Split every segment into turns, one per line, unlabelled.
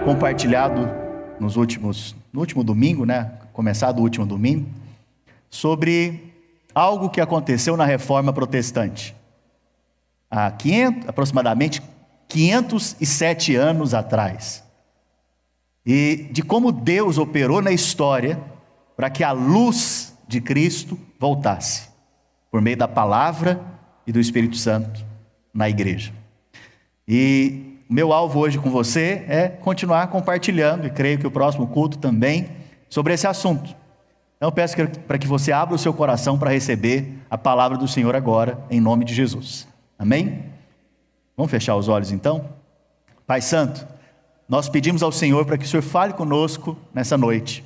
compartilhado no último domingo, começado o último domingo, sobre algo que aconteceu na Reforma Protestante. Há aproximadamente 507 anos atrás. E de como Deus operou na história para que a luz de Cristo voltasse, por meio da palavra e do Espírito Santo na igreja. E meu alvo hoje com você é continuar compartilhando, e creio que o próximo culto também, sobre esse assunto. Então eu peço para que você abra o seu coração para receber a palavra do Senhor agora, em nome de Jesus. Amém? Vamos fechar os olhos então? Pai Santo, nós pedimos ao Senhor para que o Senhor fale conosco nessa noite.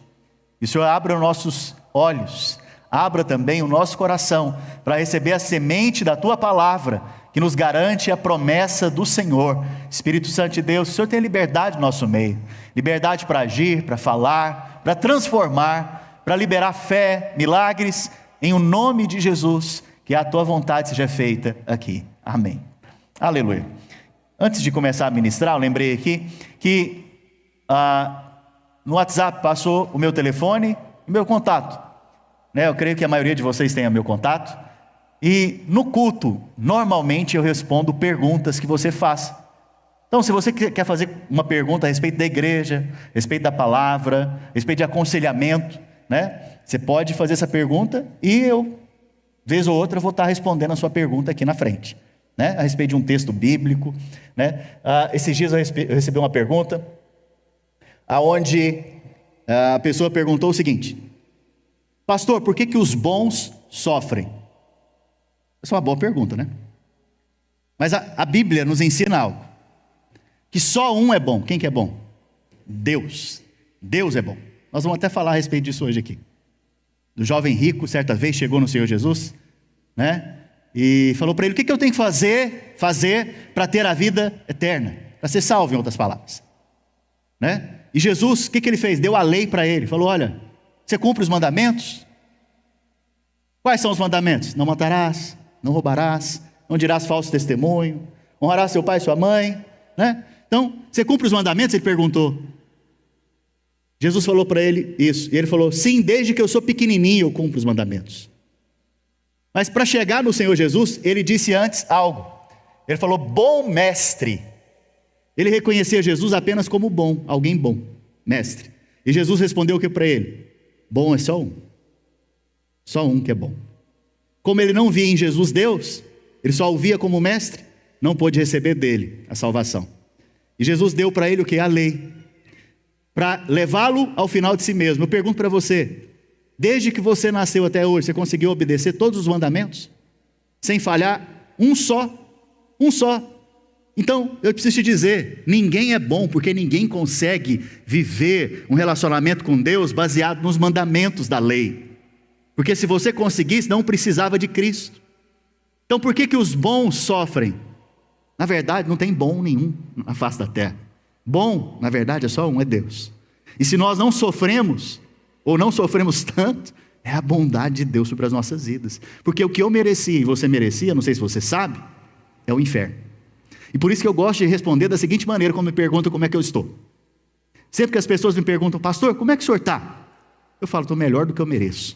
E o Senhor abra os nossos olhos, abra também o nosso coração para receber a semente da Tua palavra, que nos garante a promessa do Senhor. Espírito Santo de Deus, o Senhor tem liberdade no nosso meio. Liberdade para agir, para falar, para transformar, para liberar fé, milagres, em o nome de Jesus, que a Tua vontade seja feita aqui. Amém. Aleluia. Antes de começar a ministrar, eu lembrei aqui que no WhatsApp passou o meu telefone e meu contato. Eu creio que a maioria de vocês tenha meu contato. E no culto, normalmente eu respondo perguntas que você faça. Então, se você quer fazer uma pergunta a respeito da igreja, a respeito da palavra, a respeito de aconselhamento, você pode fazer essa pergunta e eu, vez ou outra, vou estar respondendo a sua pergunta aqui na frente. A respeito de um texto bíblico. Esses dias eu recebi uma pergunta, onde a pessoa perguntou o seguinte: pastor, por que os bons sofrem? Essa é uma boa pergunta, Mas a Bíblia nos ensina algo, que só um é bom. Quem que é bom? Deus. Deus é bom. Nós vamos até falar a respeito disso hoje aqui. Do jovem rico, certa vez chegou no Senhor Jesus, e falou para ele: o que eu tenho que fazer para ter a vida eterna, para ser salvo, em outras palavras, E Jesus, o que ele fez? Deu a lei para ele, falou: olha, você cumpre os mandamentos? Quais são os mandamentos? Não matarás, não roubarás, não dirás falso testemunho, honrarás seu pai e sua mãe, Então, você cumpre os mandamentos? Ele perguntou. Jesus falou para ele isso, e ele falou: sim, desde que eu sou pequenininho eu cumpro os mandamentos. Mas para chegar no Senhor Jesus, ele disse antes algo. Ele falou: bom mestre. Ele reconhecia Jesus apenas como bom, alguém bom, mestre. E Jesus respondeu o que para ele? Bom é só um que é bom. Como ele não via em Jesus Deus, ele só o via como mestre, não pôde receber dele a salvação. E Jesus deu para ele o que? A lei, para levá-lo ao final de si mesmo. Eu pergunto para você: desde que você nasceu até hoje, você conseguiu obedecer todos os mandamentos? Sem falhar um só? Então, eu preciso te dizer, ninguém é bom, porque ninguém consegue viver um relacionamento com Deus baseado nos mandamentos da lei. Porque se você conseguisse, não precisava de Cristo. Então por que os bons sofrem? Na verdade, não tem bom nenhum na face da terra. Bom, na verdade, é só um, é Deus. E se nós não sofremos, ou não sofremos tanto, é a bondade de Deus sobre as nossas vidas. Porque o que eu merecia e você merecia, não sei se você sabe, é o inferno. E por isso que eu gosto de responder da seguinte maneira, quando me perguntam como é que eu estou. Sempre que as pessoas me perguntam: pastor, como é que o senhor está? Eu falo: estou melhor do que eu mereço.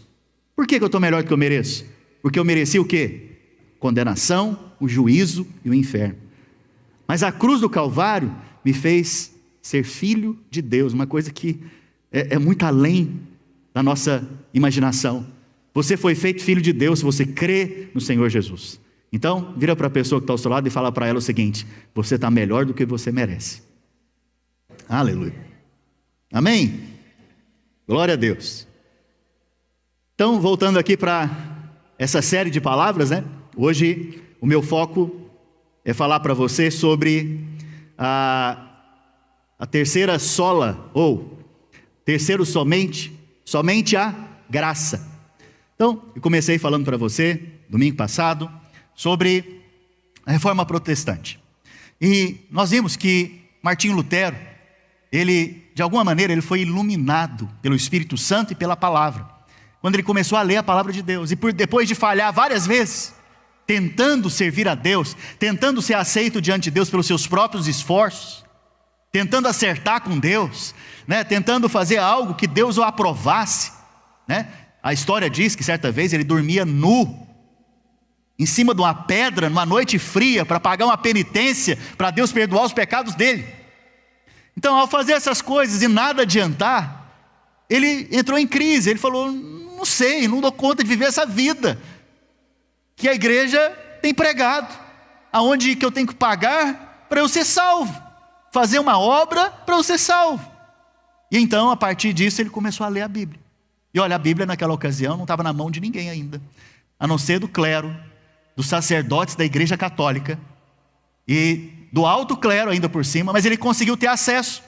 Por que eu estou melhor do que eu mereço? Porque eu mereci o quê? Condenação, o juízo e o inferno. Mas a cruz do Calvário me fez ser filho de Deus, uma coisa que é muito além da nossa imaginação. Você foi feito filho de Deus se você crê no Senhor Jesus. Então, vira para a pessoa que está ao seu lado e fala para ela o seguinte: você está melhor do que você merece. Aleluia. Amém? Glória a Deus. Então, voltando aqui para essa série de palavras, hoje o meu foco é falar para você sobre a terceira sola, ou terceiro somente a graça. Então, eu comecei falando para você, domingo passado, sobre a Reforma Protestante. E nós vimos que Martinho Lutero, ele, de alguma maneira, ele foi iluminado pelo Espírito Santo e pela palavra. Quando ele começou a ler a palavra de Deus, e depois de falhar várias vezes, tentando servir a Deus, tentando ser aceito diante de Deus pelos seus próprios esforços, tentando acertar com Deus, né? Tentando fazer algo que Deus o aprovasse, né? A história diz que certa vez ele dormia nu, em cima de uma pedra, numa noite fria, para pagar uma penitência, para Deus perdoar os pecados dele. Então, ao fazer essas coisas e nada adiantar, ele entrou em crise. Ele falou: não sei, não dou conta de viver essa vida que a igreja tem pregado, aonde que eu tenho que pagar para eu ser salvo, fazer uma obra para eu ser salvo. E então, a partir disso, ele começou a ler a Bíblia. E olha, a Bíblia naquela ocasião não estava na mão de ninguém ainda, a não ser do clero, dos sacerdotes da igreja católica e do alto clero ainda por cima, mas ele conseguiu ter acesso.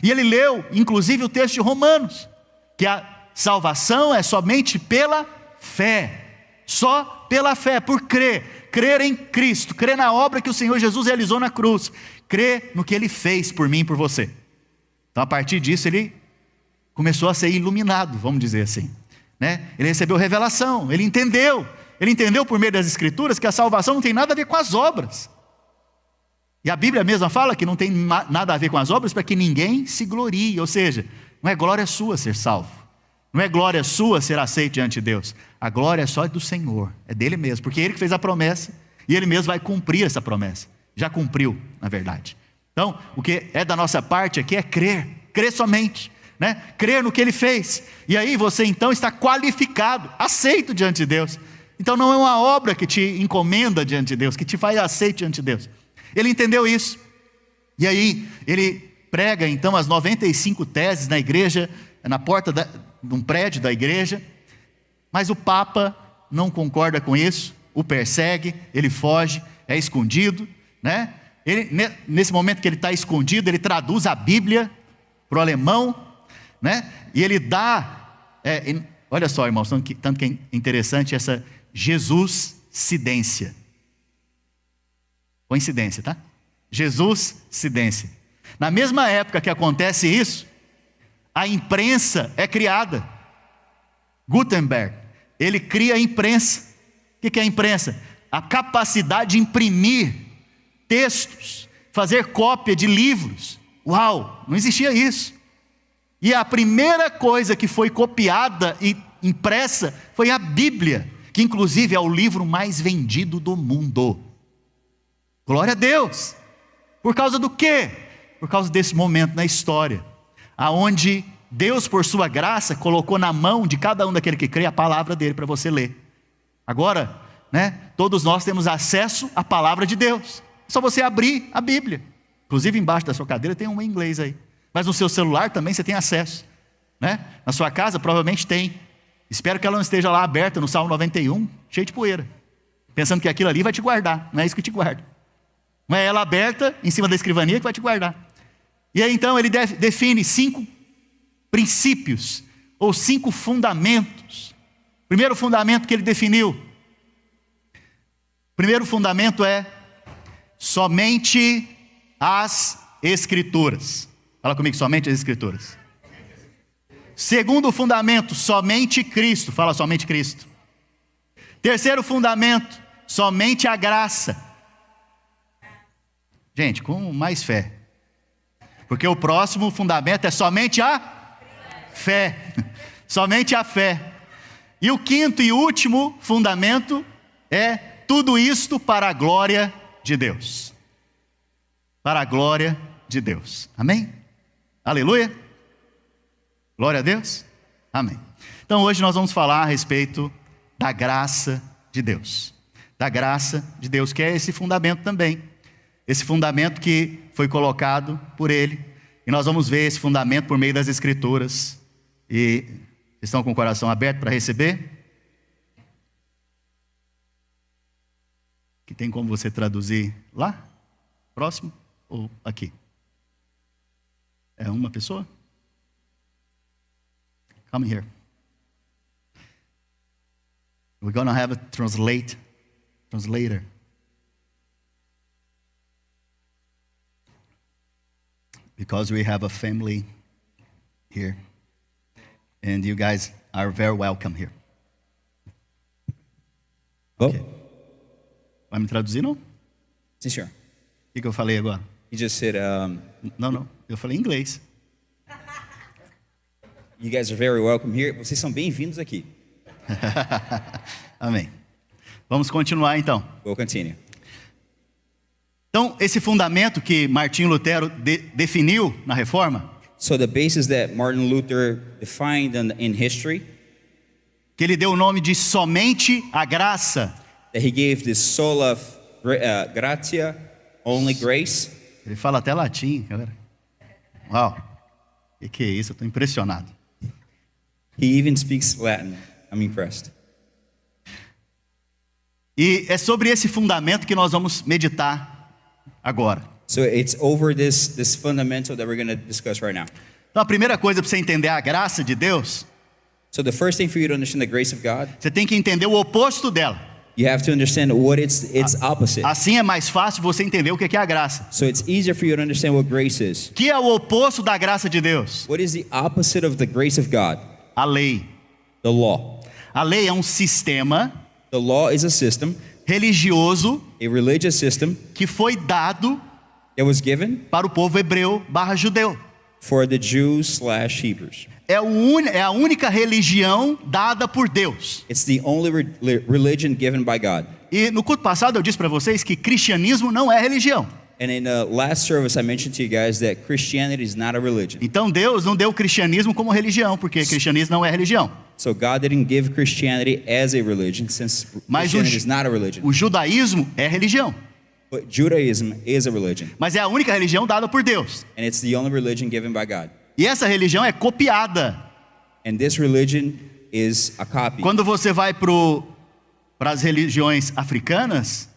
E ele leu, inclusive, o texto de Romanos, que a salvação é somente pela fé, só pela fé, por crer em Cristo, crer na obra que o Senhor Jesus realizou na cruz, crer no que Ele fez por mim e por você. Então, a partir disso, ele começou a ser iluminado, vamos dizer assim, né? Ele recebeu revelação, ele entendeu por meio das Escrituras que a salvação não tem nada a ver com as obras. E a Bíblia mesma fala que não tem nada a ver com as obras para que ninguém se glorie, ou seja, não é glória sua ser salvo, não é glória sua ser aceito diante de Deus, a glória é só do Senhor, é dele mesmo, porque Ele que fez a promessa e Ele mesmo vai cumprir essa promessa, já cumpriu na verdade. Então, o que é da nossa parte aqui é crer somente, né? Crer no que Ele fez, e aí você então está qualificado, aceito diante de Deus. Então não é uma obra que te encomenda diante de Deus, que te faz aceito diante de Deus. Ele entendeu isso, e aí ele prega então as 95 teses na igreja, na porta de um prédio da igreja, mas o Papa não concorda com isso, o persegue, ele foge, é escondido, né? Nesse momento que ele está escondido, ele traduz a Bíblia para o alemão, né? E ele dá, olha só, irmãos, tanto que é interessante essa Jesus-cidência. Coincidência, tá? Jesus-cidência. Na mesma época que acontece isso, a imprensa é criada. Gutenberg, ele cria a imprensa. O que é a imprensa? A capacidade de imprimir textos, fazer cópia de livros. Uau, não existia isso. E a primeira coisa que foi copiada e impressa foi a Bíblia, que inclusive é o livro mais vendido do mundo. Glória a Deus. Por causa do quê? Por causa desse momento na história, aonde Deus, por sua graça, colocou na mão de cada um daquele que crê a palavra dele para você ler. Agora, né, todos nós temos acesso à palavra de Deus. É só você abrir a Bíblia. Inclusive embaixo da sua cadeira tem uma em inglês aí. Mas no seu celular também você tem acesso, né? Na sua casa provavelmente tem. Espero que ela não esteja lá aberta no Salmo 91, cheio de poeira, pensando que aquilo ali vai te guardar. Não é isso que te guarda. Não é ela aberta em cima da escrivania que vai te guardar. E aí então ele define 5 princípios, ou 5 fundamentos. Primeiro fundamento que ele definiu. Primeiro fundamento é somente as Escrituras. Fala comigo, somente as Escrituras. Segundo fundamento, somente Cristo. Fala, somente Cristo. Terceiro fundamento, somente a graça. Gente, com mais fé. Porque o próximo fundamento é somente a fé. Somente a fé. E o quinto e último fundamento é tudo isto para a glória de Deus. Para a glória de Deus. Amém? Aleluia. Glória a Deus. Amém. Então hoje nós vamos falar a respeito da graça de Deus. Da graça de Deus, que é esse fundamento também. Esse fundamento que foi colocado por Ele. E nós vamos ver esse fundamento por meio das Escrituras. E estão com o coração aberto para receber? Que tem como você traduzir lá? Próximo? Ou aqui? É uma pessoa? Come here. We're going to have a translator. Because we have a family here. And you guys are very welcome here.
Oh.
Okay. Vai me traduzir, não?
Sim, senhor.
O que eu falei agora?
He just said,
Não, eu falei em inglês.
you guys are very welcome here. Vocês são bem-vindos aqui.
Amém. Vamos continuar então.
We'll continue.
Então, esse fundamento que Martinho Lutero definiu na Reforma,
So the basis that Martin Luther defined in history,
que ele deu o nome de somente a graça,
that he gave this sola gratia, only grace.
ele fala até latim, galera. Uau, que é isso, eu estou impressionado.
He even speaks Latin. I'm impressed.
E é sobre esse fundamento que nós vamos meditar agora.
So it's over this fundamental that we're going to discuss right now.
Então a primeira coisa para você entender a graça de Deus,
So the first thing for you to understand the grace of God,
você tem que entender o oposto dela.
you have to understand what its opposite.
Assim é mais fácil você entender o que é a graça.
So it's easier for you to understand what grace is.
O que é o oposto da graça de Deus?
What is the opposite of the grace of God?
A lei.
The law.
A lei é um sistema
The law is a system,
religioso
a religious system
que foi dado
that was given
para o povo hebreu / judeu.
for the Jews/Hebrews.
É a única religião dada por Deus.
It's the only religion given by God.
E no culto passado eu disse para vocês que cristianismo não é religião.
And in the last service, I mentioned to you guys that Christianity is not a religion.
Então Deus não deu o cristianismo como religião, porque cristianismo não é religião.
So God didn't give Christianity as a religion, since
Mas
Christianity is not a religion.
o judaísmo é religião.
But Judaism is a religion,
Mas é a única religião dada por Deus.
and it's the only religion given by God.
E essa religião é copiada.
And this religion is a copy.
Quando você vai para as religiões africanas,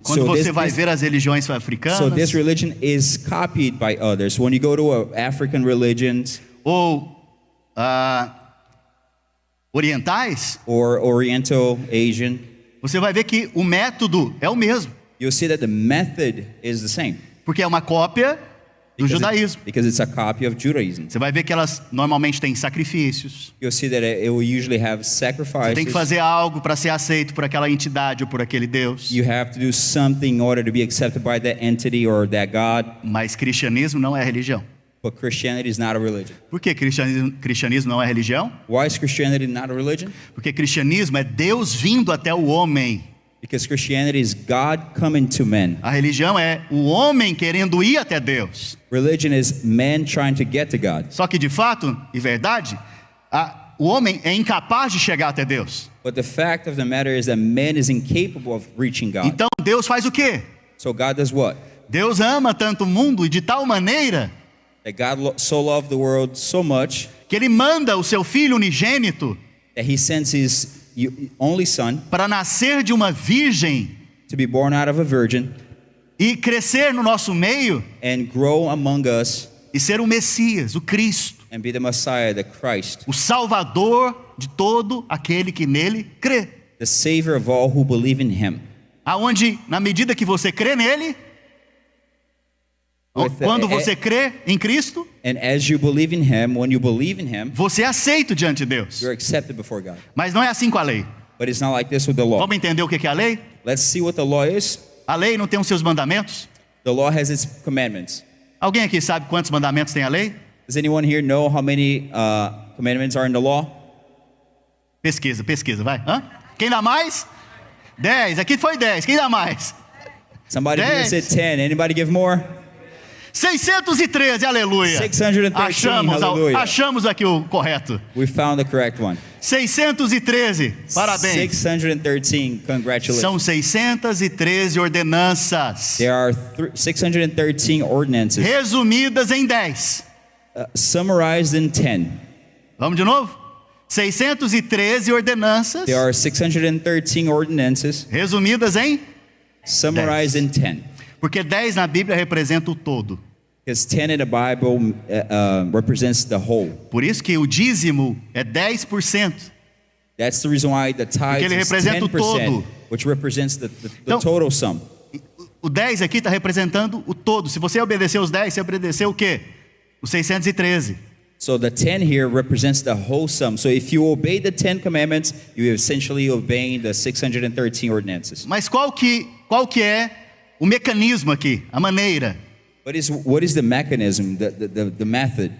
quando você vai ver as religiões africanas,
So this religion is copied by others. When you go to African religions
ou orientais,
or Oriental, Asian,
você vai ver que o método é o mesmo,
you'll see that the method is the same.
porque é uma cópia do judaísmo.
Because it's a copy of Judaism.
Você vai ver que elas normalmente têm sacrifícios.
You'll see that it will usually have
Você tem que
sacrifices.
fazer algo para ser aceito por aquela entidade ou por aquele Deus.
You have to do something in order to be accepted by that entity or that God.
Mas cristianismo não é religião.
But Christianity is not a religion.
Por que cristianismo não é religião?
Why is Christianity not a religion?
Porque cristianismo é Deus vindo até o homem.
Because Christianity is God coming to men.
A religião é o homem querendo ir até Deus.
Religion is man trying to get to God.
Só que de fato e verdade, o homem é incapaz de chegar até Deus.
But the fact of the matter is that man is incapable of reaching God.
Então Deus faz o quê?
So God does what?
Deus ama tanto o mundo e de tal maneira
That God so loved the world so much
que ele manda o seu filho unigênito
that he sends his only son
para nascer de uma virgem
to be born out of a virgin
e crescer no nosso meio
and grow among us
e ser o Messias, o Cristo,
and be the Messiah, the Christ,
o Salvador de todo aquele que nele crê.
the Savior of all who believe in him.
Aonde, na medida que você crê nele, quando você crê em Cristo,
And as you believe in him, when you believe in him,
você é aceito diante de Deus.
you're accepted before God.
Mas não é assim com a lei.
But it's not like this with the law.
Vamos entender o que é a lei?
Let's see what the law is.
A lei não tem os seus mandamentos?
The law has its commandments.
Alguém aqui sabe quantos mandamentos tem a lei?
Does anyone here know how many commandments are in the law?
Pesquisa, vai. Hã? Quem dá mais? 10. Aqui foi 10. Quem dá mais?
Somebody here
10.
said 10. Anybody give more?
613, aleluia.
613, aleluia.
Achamos aqui o correto.
We found the correct one.
613, parabéns.
613, congratulations.
São 613 ordenanças,
There are 613 ordinances,
resumidas em 10.
summarized in 10.
Vamos de novo? 613 ordenanças,
There are 613 ordinances,
resumidas em...
summarized in 10.
Porque 10 na Bíblia representa o todo.
Because 10 in the Bible represents the whole.
Por isso que o dízimo é 10%.
That's the reason why the tithe
ele
is
representa o
10%,
todo.
which represents the
Então,
total sum.
O 10 aqui está representando o todo. Se você obedecer os 10, você obedeceu o quê? Os 613.
So the 10 here represents the whole sum. So if you obey the 10 commandments, you essentially obeying the 613 ordinances.
Mas qual que é o mecanismo aqui, a maneira?
What is the mechanism, the method?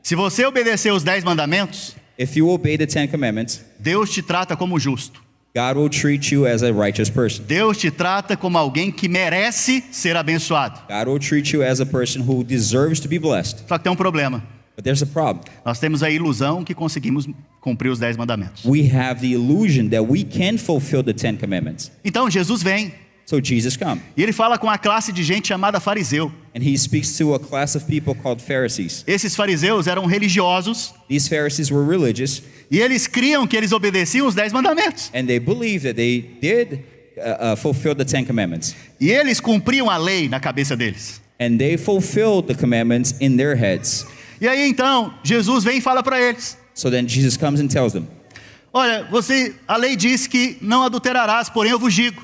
Se você obedecer os 10 mandamentos,
If you obey the 10 commandments,
Deus te trata como justo.
God will treat you as a righteous person.
Deus te trata como alguém que merece ser abençoado.
God will treat you as a person who deserves to be blessed.
Só que tem um problema.
But there's a problem.
Nós temos a ilusão que conseguimos cumprir os 10 mandamentos.
We have the illusion that we can fulfill the 10 commandments.
Então Jesus vem
So Jesus come,
e ele fala com a classe de gente chamada fariseu.
and he speaks to a class of people called Pharisees.
Esses fariseus eram religiosos
These Pharisees were religious,
e eles criam que eles obedeciam os 10 mandamentos.
and they believed that they did fulfill the 10 commandments.
E eles cumpriam a lei na cabeça deles.
And they fulfilled the commandments in their heads.
E aí então Jesus vem e fala para eles:
So then Jesus comes and tells them,
olha, a lei diz que não adulterarás, porém eu vos digo,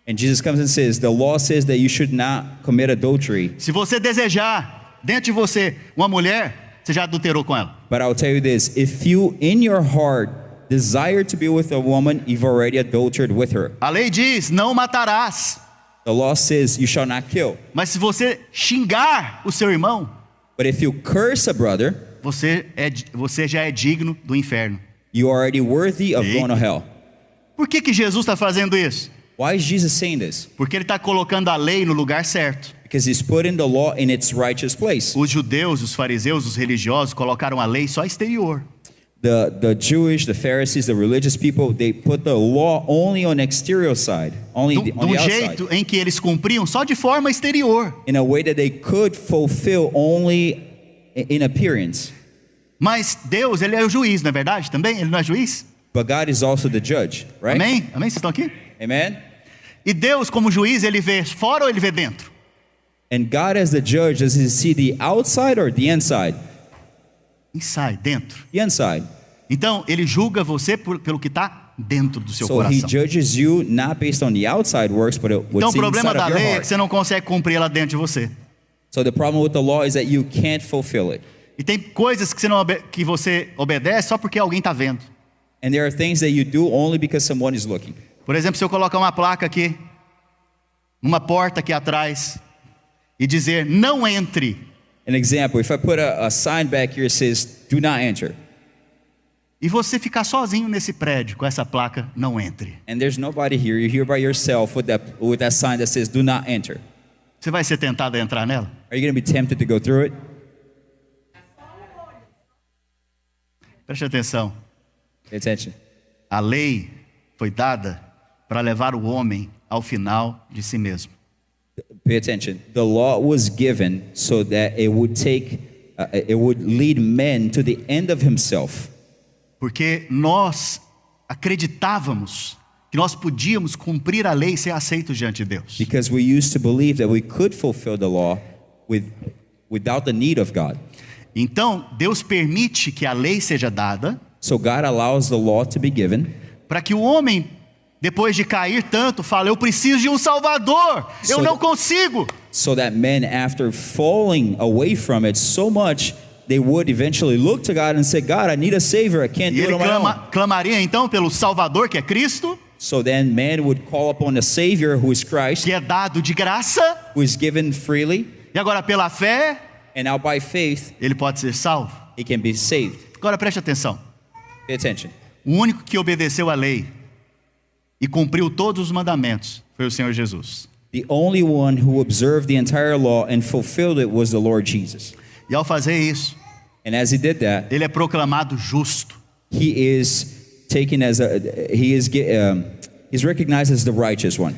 and Jesus comes and says, the law says that you should not commit adultery.
se você desejar dentro de você uma mulher, você já adulterou com ela.
But I'll tell you this, if you in your heart desire to be with a woman, you've already adulterated with her.
A lei diz: não matarás.
The law says you shall not kill.
Mas se você xingar o seu irmão,
But if you curse a brother,
você já é digno do inferno.
you are already worthy of going to hell.
Por que Jesus está fazendo isso?
Why is Jesus saying this?
Porque ele está colocando a lei no lugar certo.
Because he's putting the law in its righteous place.
Os judeus, os fariseus, os religiosos colocaram a lei só exterior.
The Jewish, the Pharisees, the religious people, they put the law only on the exterior side, only
De
on the outside,
jeito em que eles cumpriam só de forma exterior.
in a way that they could fulfill only in appearance.
Mas Deus, ele é o juiz, não é verdade? Também? Ele não é juiz?
But God is also the judge, right?
Amém? Amém? Vocês estão aqui?
Amen?
E Deus, como juiz, ele vê fora ou ele vê dentro?
And God as the judge, does he see the outside or the inside?
Inside, dentro.
The inside.
Então, ele julga você pelo que está dentro do seu
So he
coração.
judges you not based on the outside works, but
Então,
what's
o problema
inside
da
of your
lei é que
heart.
você não consegue cumprir ela dentro de você.
So the problem with the law is that you can't fulfill it.
E tem coisas que que você obedece só porque alguém está vendo.
And there are things that you do only because someone is looking.
Por exemplo, se eu colocar uma placa aqui, numa porta aqui atrás, e dizer: não entre.
An example, if I put a sign back here that says, do not enter,
E você ficar sozinho nesse prédio com essa placa: não entre.
and there's nobody here, you're here by yourself with that sign that says, do not enter.
Você vai ser tentado a entrar nela?
Are you going to be tempted to go through it?
Preste atenção.
Pay attention.
A lei foi dada para levar o homem ao final de si mesmo.
Pay attention. The law was given so that it would lead men to the end of himself.
Porque nós acreditávamos que nós podíamos cumprir a lei e ser aceitos diante de Deus.
Because we used to believe that we could fulfill the law without the need of God.
Então, Deus permite que a lei seja dada
So God allows the law to be given
para que o homem, depois de cair tanto, fale: eu preciso de um Salvador, eu
So
não consigo.
so that men, after falling away from it so much, they would eventually look to God and say, God, I need a Savior. I can't
E
do it
ele
on my own.
clamaria então pelo Salvador, que é Cristo,
So then man would call upon the Savior, who is Christ,
que é dado de graça,
who is given freely,
e agora pela fé,
and now by faith,
ele pode ser salvo.
he can be saved.
Agora preste atenção.
Pay attention.
O único que obedeceu a lei e cumpriu todos os mandamentos foi o Senhor Jesus.
The only one who observed the entire law and fulfilled it was the Lord Jesus.
E ao fazer isso,
And as he did that,
ele é proclamado justo.
he is taken as he's recognized as the righteous one.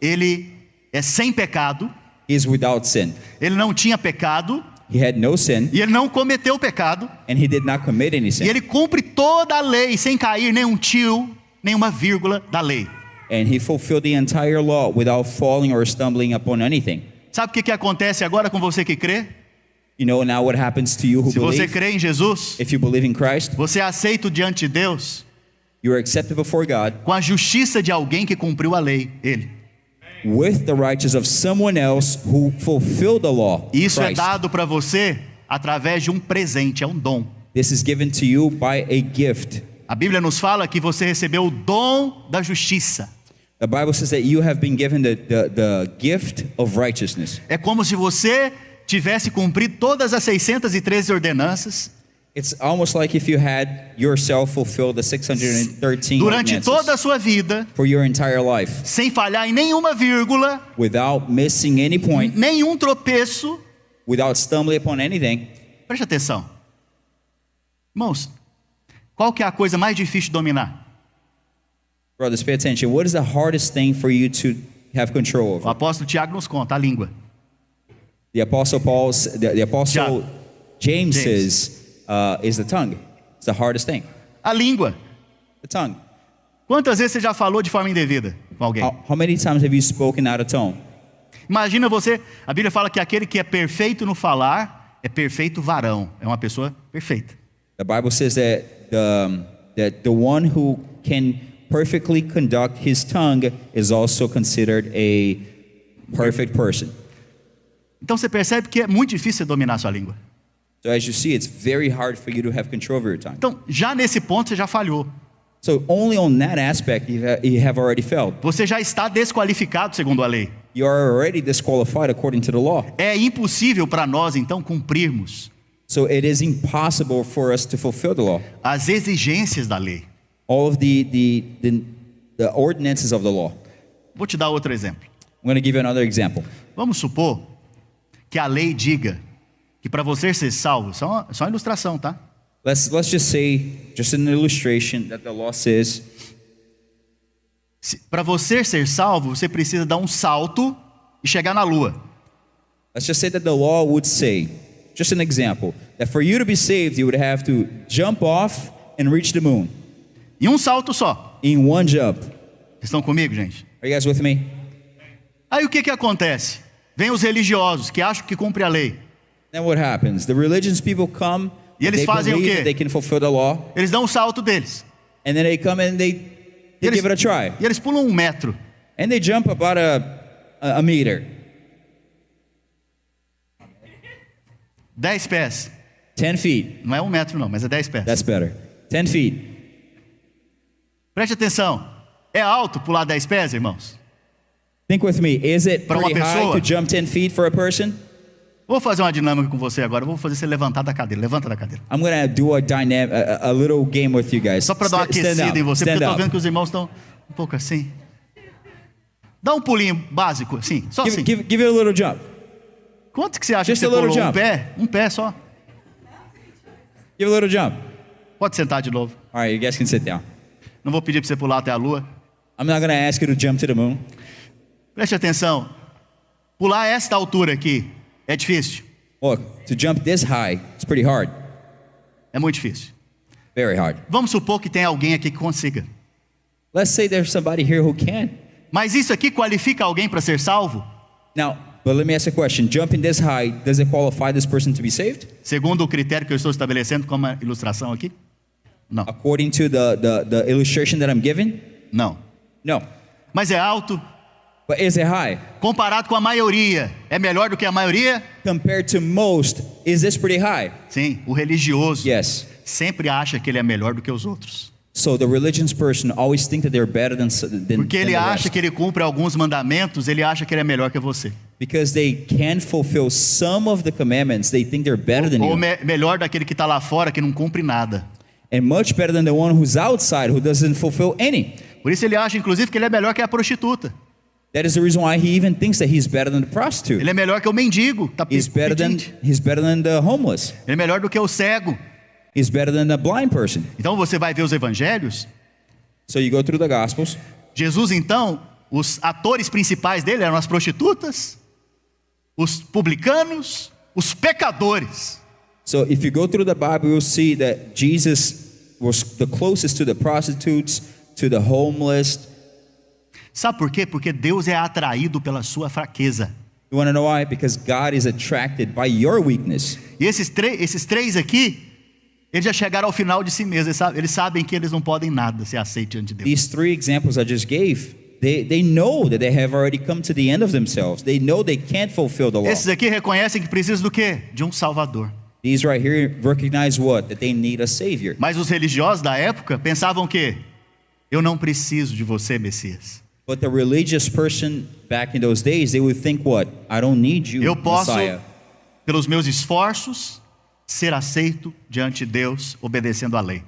Ele é sem pecado,
He is without sin.
ele não tinha pecado
He had no sin,
e ele não cometeu pecado.
and he did not commit any
E
sin.
ele cumpre toda a lei sem cair nenhum tio, nenhuma vírgula da lei.
And he fulfilled the entire law without falling or stumbling upon anything.
Sabe o que acontece agora com você que crê?
You know now what happens to you who
Se você
believe?
crê em Jesus,
If you believe in Christ,
você é aceito diante de Deus
you are accepted before God
com a justiça de alguém que cumpriu a lei, ele.
with the righteousness of someone else who fulfilled the law.
E isso é
Christ.
dado para você através de um presente, é um dom.
This is given to you by a gift.
A Bíblia nos fala que você recebeu o dom da justiça.
The Bible says that you have been given the gift of righteousness.
É como se você tivesse cumprido todas as 613 ordenanças
It's almost like if you had yourself fulfilled the 613
durante
ordinances
toda a sua vida,
for your entire life,
sem falhar em nenhuma vírgula,
without missing any point,
nenhum tropeço.
without stumbling upon anything.
Preste atenção. Irmãos, qual que é a coisa mais difícil de dominar?
Brothers, pay attention. What is the hardest thing for you to have control
O
over?
apóstolo Tiago nos conta, a língua.
The Apostle
Tiago.
James
James.
says is the tongue. It's the hardest thing.
A língua.
The tongue.
Quantas vezes você já falou de forma indevida com alguém?
How many times have you spoken out of tone?
Imagina você, a Bíblia fala que aquele que é perfeito no falar é perfeito varão, é uma pessoa perfeita.
The Bible says that the one who can perfectly conduct his tongue is also considered a perfect person.
Então você percebe que é muito difícil você dominar a sua língua.
So as you see, it's very hard for you to have control over your tongue.
Então, já nesse ponto você já falhou.
So only on that aspect you have already failed.
Você já está desqualificado segundo a lei.
You are already disqualified according to the law.
É impossível para nós então cumprirmos
So it is impossible for us to fulfill the law.
as exigências da lei.
All of the ordinances of the law.
Vou te dar outro exemplo.
I'm going to give you another example.
Vamos supor que a lei diga que para você ser salvo, só uma ilustração, tá?
Let's just say, just an illustration, that the law says
Para você ser salvo, você precisa dar um salto e chegar na lua.
let's just say that the law would say, just an example, that for you to be saved, you would have to jump off and reach the moon
E um salto só.
in one jump.
Vocês estão comigo, gente?
Are you guys with me?
Aí o que acontece? Vem os religiosos que acham que cumpre a lei.
Then what happens? The religious people come,
E eles
they
fazem o
believe
quê?
that they can fulfill the law,
Eles dão o salto deles.
and then they come and they
E eles,
give it a try.
e eles pulam 1 metro.
And they jump about a meter,
10 pés.
10 feet.
Não é 1 metro não, mas é 10 pés.
That's better. 10 feet.
Preste atenção. É alto pular 10 pés, irmãos?
Think with me. Is it
Para uma
pretty high
pessoa?
to jump 10 feet for a person?
Vou fazer uma dinâmica com você agora. Vou fazer você levantar da cadeira. Levanta da cadeira.
I'm going to do a little game with you guys.
Só para dar uma aquecida em você, porque
Stand
eu tô
up.
vendo que os irmãos estão um pouco assim. Dá um pulinho básico, assim, só assim.
Give it a little jump.
Quanto que você acha
Just
que
a
você
little
pulou?
jump.
Um pé só.
Give a little jump.
Pode sentar de novo.
All right, you guys can sit down.
Não vou pedir para você pular até a lua.
I'm not going to ask you to jump to the moon.
Preste atenção. Pular esta altura aqui é difícil.
Look, to jump this high, it's pretty hard.
É muito difícil.
Very hard.
Vamos supor que tem alguém aqui que consiga.
Let's say there's somebody here who can.
Mas isso aqui qualifica alguém para ser salvo?
Now, but let me ask a question. Jumping this high, does it qualify this person to be saved?
Segundo o critério que eu estou estabelecendo como uma ilustração aqui? Não.
According to the illustration that I'm giving?
Não.
No.
Mas é alto.
But is it high?
Comparado com a maioria, é melhor do que a maioria?
Compared to most, is this pretty high?
Sim, o religioso
Yes.
sempre acha que ele é melhor do que os outros.
So the religious person always think that they're better than
Porque ele
the
acha
rest.
que ele cumpre alguns mandamentos, ele acha que ele é melhor que você.
Because they can fulfill some of the commandments, they think they're better than
Ou
you.
melhor daquele que está lá fora, que não cumpre nada.
And much better than the one who's outside, who doesn't fulfill any.
Por isso ele acha, inclusive, que ele é melhor que a prostituta.
That is the reason why he even thinks that he's better than the prostitute.
Ele é melhor que o mendigo, que está
He's better than the homeless.
Ele é melhor do que o cego.
He's better than the blind person.
Então você vai ver os evangelhos.
So you go through the Gospels.
Jesus, então, os atores principais dele eram as prostitutas, os publicanos, os pecadores.
So if you go through the Bible, you'll see that Jesus was the closest to the prostitutes, to the homeless.
Sabe por quê? Porque Deus é atraído pela sua fraqueza.
You want to know why? Because God is attracted by your weakness.
E esses três aqui, eles já chegaram ao final de si mesmos. Eles sabem que eles não podem nada se aceitem diante de Deus.
These three examples I just gave, they know that they have already come to the end of themselves. They know they can't fulfill the law.
Esses aqui reconhecem que precisam do quê? De um Salvador.
These right here recognize what? That they need a Savior.
Mas os religiosos da época pensavam que eu não preciso de você, Messias.
But the religious person back in those days, they would think what? I don't need you,
Eu posso,
Messiah.
pelos meus esforços, ser aceito diante de Deus, obedecendo à lei.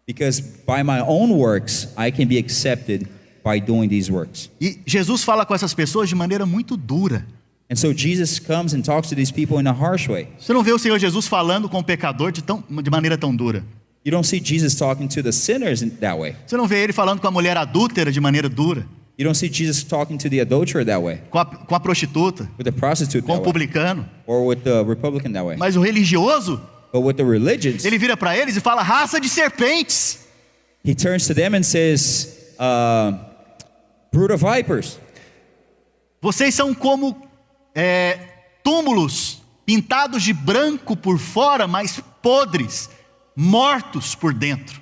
Because by my own works, I can be accepted by doing these works.
E Jesus fala com essas pessoas de maneira muito dura.
And so Jesus comes and talks to these people in a harsh way.
Você não vê o Senhor Jesus falando com o pecador de maneira tão dura.
You don't see Jesus talking to the sinners in that way.
Você não vê ele falando com a mulher adúltera de maneira dura,
You don't see Jesus talking to the adulterer that way,
com a prostituta,
with the prostitute
com o
that way,
publicano.
or with the Republican that way.
Mas o religioso,
But with the religions,
ele vira para eles e fala: raça de serpentes.
he turns to them and says, brood of vipers.
Vocês são como túmulos pintados de branco por fora, mas podres, mortos por dentro.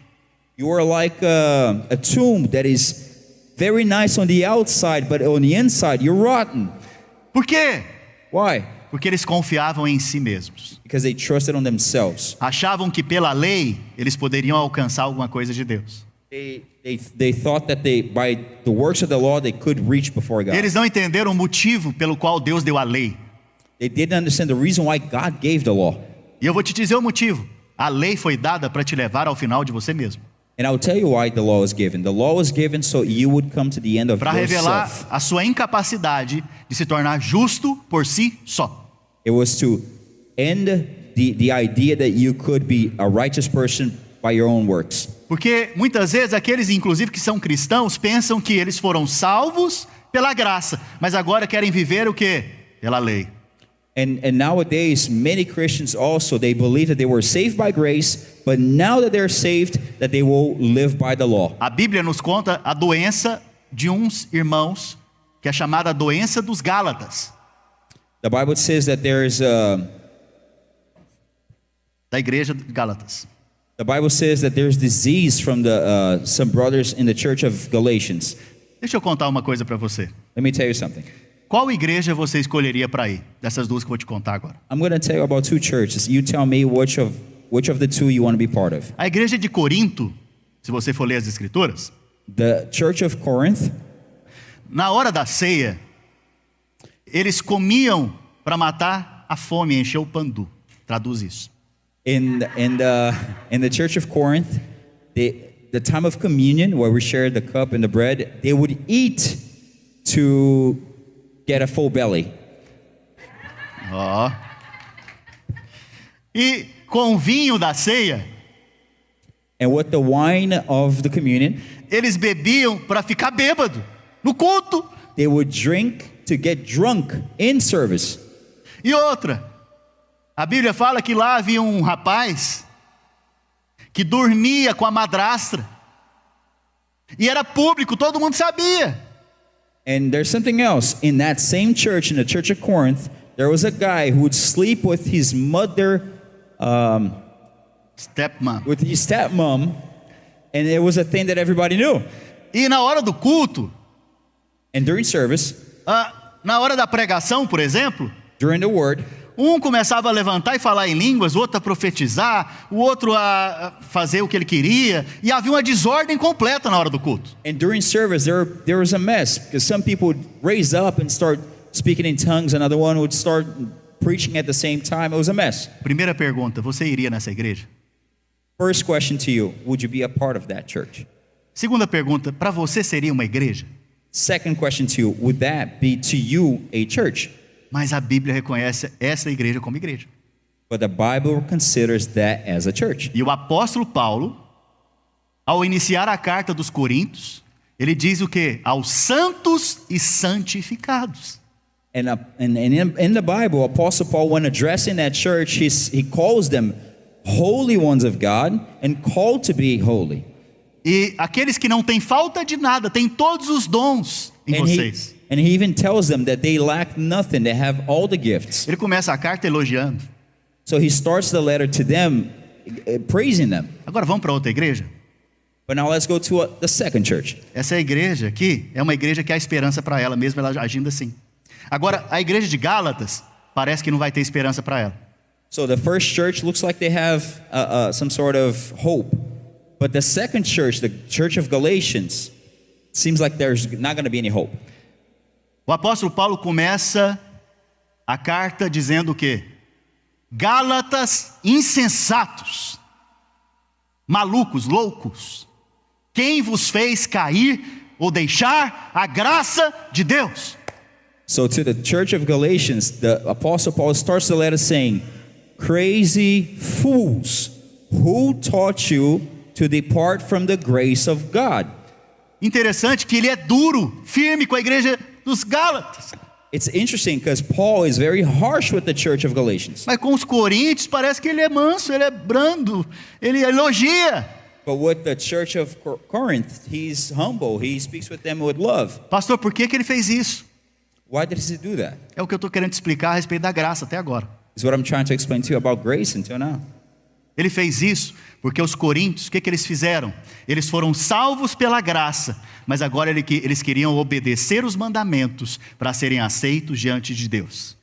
You are like a tomb that is very nice on the outside, but on the inside you're rotten.
Por quê?
Why?
Porque eles confiavam em si mesmos.
Because they trusted on themselves.
Achavam que pela lei eles poderiam alcançar alguma coisa de Deus.
They thought that by the works of the law, they could reach before God.
Eles não entenderam o motivo pelo qual Deus deu a lei.
They didn't understand the reason why God gave the law.
E eu vou te dizer o motivo. A lei foi dada para te levar ao final de você mesmo.
And I'll tell you why the law was given. The law was given so you would come to the end of
Para revelar
yourself.
a sua incapacidade de se tornar justo por si só.
It was to end the idea that you could be a righteous person by your own works.
Porque muitas vezes aqueles, inclusive, que são cristãos, pensam que eles foram salvos pela graça, mas agora querem viver o quê? Pela lei.
And nowadays, many Christians also, they believe that they were saved by grace, but now that they're saved, that they will live by the law.
A Bíblia nos conta a doença de uns irmãos, que é chamada a doença dos Gálatas,
The Bible says that
da igreja de Gálatas.
the Bible says that there's disease from the some brothers in the church of Galatians.
Deixa eu contar uma coisa para você.
Let me tell you something.
Qual igreja você escolheria para ir? Dessas duas que eu vou te contar agora.
I'm going to tell you about two churches. You tell me which of the two you want to be part of.
A igreja de Corinto, se você for ler as escrituras,
The Church of Corinth,
na hora da ceia, eles comiam para matar a fome, encher o pandu. Traduz isso.
in the Church of Corinth, the time of communion where we share the cup and the bread, they would eat to get a full belly.
Ó. E com o vinho da ceia,
And with the wine of the communion,
eles bebiam para ficar bêbado no culto.
they would drink to get drunk in service.
E outra, a Bíblia fala que lá havia um rapaz que dormia com a madrastra. E era público, todo mundo sabia.
And there's something else. In that same church, in the Church of Corinth, there was a guy who would sleep with his mother,
Stepmom.
with his stepmom, and it was a thing that everybody knew.
E na hora do culto,
And during service,
na hora da pregação, por exemplo,
during the word,
um começava a levantar e falar em línguas, o outro a profetizar, o outro a fazer o que ele queria, e havia uma desordem completa na hora do culto.
and during service, there was a mess because some people would raise up and start speaking in tongues, another one would start preaching at the same time. It was a mess.
Primeira pergunta, você iria nessa igreja?
First question to you, would you be a part of that church?
Segunda pergunta, para você seria uma igreja?
Second question to you, would that be to you a church?
Mas a Bíblia reconhece essa igreja como igreja.
But the Bible considers that as a church.
E o apóstolo Paulo, ao iniciar a carta dos Coríntios, ele diz o quê? Aos santos e santificados.
And in the Bible, Apostle Paul, when addressing that church, he calls them holy ones of God and called to be holy.
E aqueles que não têm falta de nada, têm todos os dons em vocês.
And he even tells them that they lack nothing, they have all the gifts.
Ele começa a carta elogiando.
So he starts the letter to them, praising them.
Agora vamos para outra igreja?
But now let's go to the second church.
Essa igreja aqui é uma igreja que há esperança para ela, mesmo ela agindo assim. Agora, a igreja de Gálatas parece que não vai ter esperança para ela.
So the first church looks like they have some sort of hope. But the second church, the church of Galatians, seems like there's not going to be any hope.
O apóstolo Paulo começa a carta dizendo o quê? Gálatas insensatos, malucos, loucos, quem vos fez cair ou deixar a graça de Deus?
So to the church of Galatians, the Apostle Paul starts the letter saying, crazy fools, who taught you to depart from the grace of God?
Interessante que ele é duro, firme com a igreja dos Gálatas.
It's interesting because Paul is very harsh with the church of Galatians.
Mas com os coríntios parece que ele é manso, ele é brando, ele elogia.
But with the church of Corinth, he's humble. He speaks with them with love.
Pastor, por que ele fez isso?
Why did he do that?
É o que eu estou querendo te explicar a respeito da graça até agora.
Is what I'm trying to explain to you about grace until now.
Ele fez isso porque os coríntios, o que eles fizeram? Eles foram salvos pela graça, mas agora eles queriam obedecer os mandamentos para serem aceitos diante de Deus.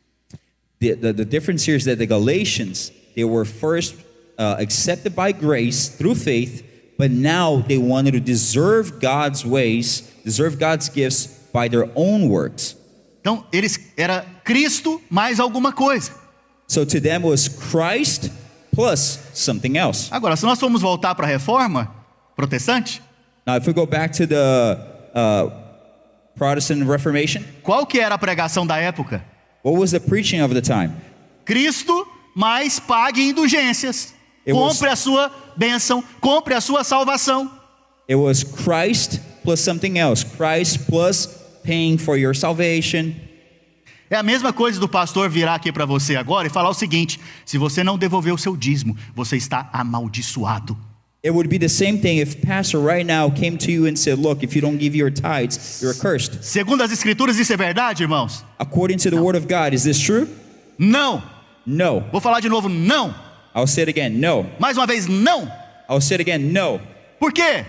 The difference here is that the Galatians, they were first accepted by grace through faith, but now they wanted to deserve God's ways, deserve God's gifts by their own works.
Então, era Cristo mais alguma coisa.
So to them was Christ plus something else.
Agora, se nós formos voltar para a reforma protestante,
Now, if we go back to the Protestant Reformation,
qual que era a pregação da época?
what was the preaching of the time?
Cristo mais pague indulgências. Compre a sua bênção, compre a sua salvação.
It was Christ plus something else. Christ plus paying for your salvation.
É a mesma coisa do pastor virar aqui para você agora e falar o seguinte: se você não devolver o seu dízimo, você está amaldiçoado.
It would be the same thing if pastor right now came to you and said, look, if you don't give your tithes, you're cursed.
Segundo as escrituras, isso é verdade, irmãos?
According to the word of God, is this true?
Não.
No.
Vou falar de novo, não.
I'll say it again, no.
Mais uma vez, não.
I'll say it again, no.
Por quê?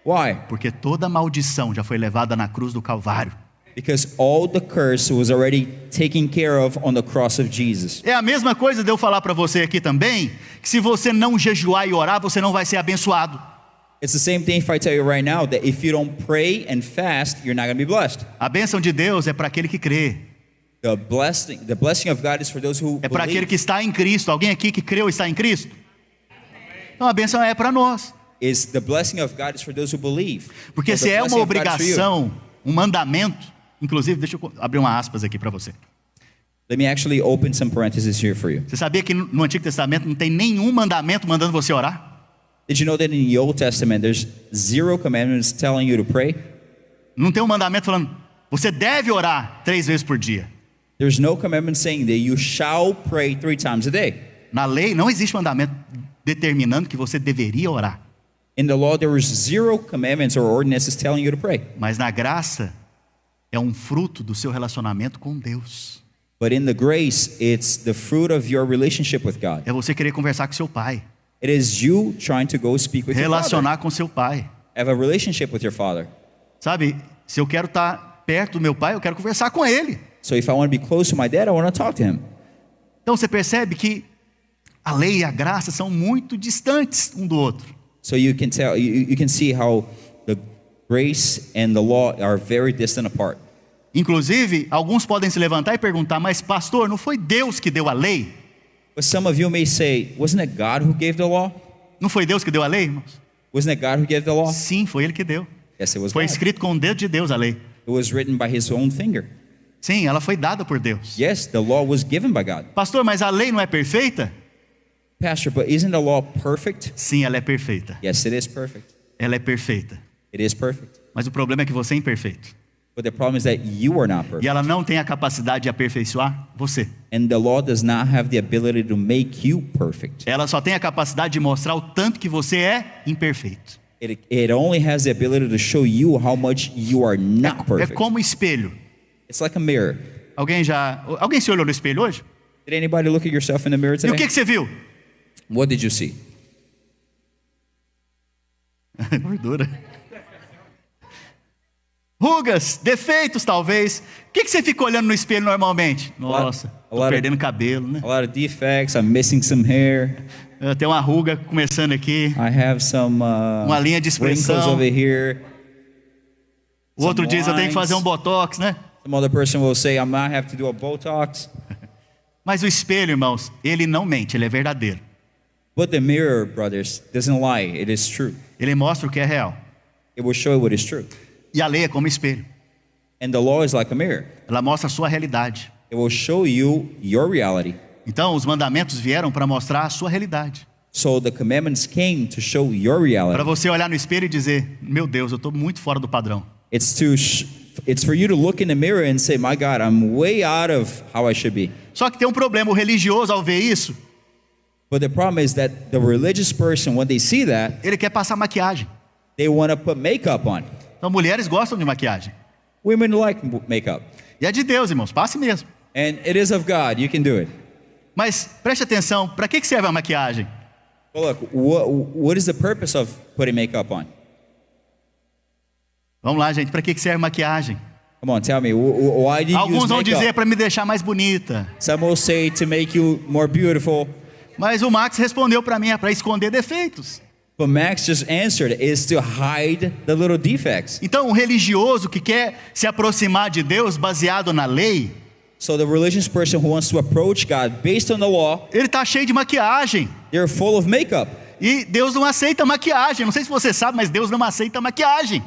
Why?
Porque toda maldição já foi levada na cruz do Calvário.
Because all the curse was already taken care of on the cross of Jesus.
É a mesma coisa de eu falar para você aqui também, que se você não jejuar e orar, você não vai ser abençoado.
It's the same thing if I tell you right now that if you don't pray and fast, you're not going to be blessed.
A bênção de Deus é para aquele que crê.
The blessing of God is for those who
É para aquele
believe.
que está em Cristo. Alguém aqui que creu e está em Cristo? Então a bênção é para nós.
Is the blessing of God is for those who believe.
Porque
But
se
the
é
blessing
uma
of God is for you.
obrigação, um mandamento, inclusive, deixa eu abrir uma aspas aqui para você.
Let me actually open some parentheses here for you.
Você sabia que no Antigo Testamento não tem nenhum mandamento mandando você orar?
Did you know that in the Old Testament there's 0 commandments telling you to pray?
Não tem um mandamento falando, você deve orar 3 vezes por dia.
There's no commandment saying that you shall pray 3 times a day.
Na lei não existe mandamento determinando que você deveria orar.
In the law there was 0 commandments or ordinances telling you to pray.
Mas na graça é um fruto do seu relacionamento com Deus.
But in the grace, it's the fruit of your relationship with God.
É você querer conversar com seu pai,
It is you trying to go speak with your father.
relacionar com seu pai.
Have a relationship with your father.
Sabe, se eu quero estar perto do meu pai, eu quero conversar com ele.
So if I want to be close to my dad, I want to talk to him.
Então você percebe que a lei e a graça são muito distantes um do outro.
So you can tell, you can see how the grace and the law are very distant apart.
Inclusive, alguns podem se levantar e perguntar, mas pastor, não foi Deus que deu a lei?
But some of you may say, wasn't it God who gave the law?
Não foi Deus que deu a lei, irmãos?
Wasn't it God who gave the law?
Sim, foi Ele que deu.
Yes, it was
Foi
God.
escrito com o dedo de Deus a lei.
It was written by his own finger.
Sim, ela foi dada por Deus.
Yes, the law was given by God.
Pastor, mas a lei não é perfeita?
Pastor, but isn't the law perfect?
Sim, ela é perfeita.
Yes, it is perfect.
Ela é perfeita.
It is perfect.
Mas o problema é que você é imperfeito.
But the problem is that you are not
E
perfect.
ela não tem a capacidade de aperfeiçoar você.
And the law does not have the ability to make you perfect.
Ela só tem a capacidade de mostrar o tanto que você é imperfeito.
It only has the ability to show you how much you are not
É
perfect.
como espelho.
It's like a mirror.
Alguém se olhou no espelho hoje?
Did anybody look at yourself in the mirror
E o
today?
que você viu?
What did you see?
Gordura. Rugas, defeitos talvez. O que você fica olhando no espelho normalmente? Nossa, tô perdendo cabelo, né?
A lot of defects. I'm missing some hair.
Tem uma ruga começando aqui.
I have some
Uma linha de
wrinkles
expressão.
over here.
O outro
some
diz, eu tenho que fazer um
lines.
botox, né?
Some other person will say, I might have to do a Botox.
Mas o espelho, irmãos, ele não mente, ele é verdadeiro.
But the mirror, brothers, doesn't lie. It is true.
Ele mostra o que é real.
It will show you what is true.
E a lei é como espelho.
And the law is like a mirror.
Ela mostra a sua realidade.
It will show you your reality.
Então, os mandamentos vieram para mostrar a sua realidade.
So the commandments came to show your
Para
reality.
você olhar no espelho e dizer, meu Deus, eu estou muito fora do padrão.
It's for you to look in the mirror and say, my God, I'm way out of how I should be.
Só que tem um problema, o religioso ao ver isso,
But the problem is that the religious person, when they see that,
ele quer passar maquiagem.
they want to put makeup on.
Então, mulheres gostam de maquiagem.
Women like makeup.
E é de Deus, irmãos, passe mesmo.
And it is of God. You can do it.
Mas preste atenção, para que serve a maquiagem?
But look, what is the purpose of putting makeup on?
Vamos lá, gente, para que serve maquiagem?
Come on, tell me. Why do you use
Alguns vão dizer
makeup?
para me deixar mais bonita.
Some will say to make you more beautiful.
Mas o Max respondeu para mim, é para esconder defeitos.
But Max just answered, is to hide the little defects.
Então, o religioso que quer se aproximar de Deus baseado na lei,
So the religious person who wants to approach God based on the law,
ele está cheio de maquiagem.
they're full of makeup.
E Deus não aceita maquiagem. Não sei se você sabe, mas Deus não aceita maquiagem.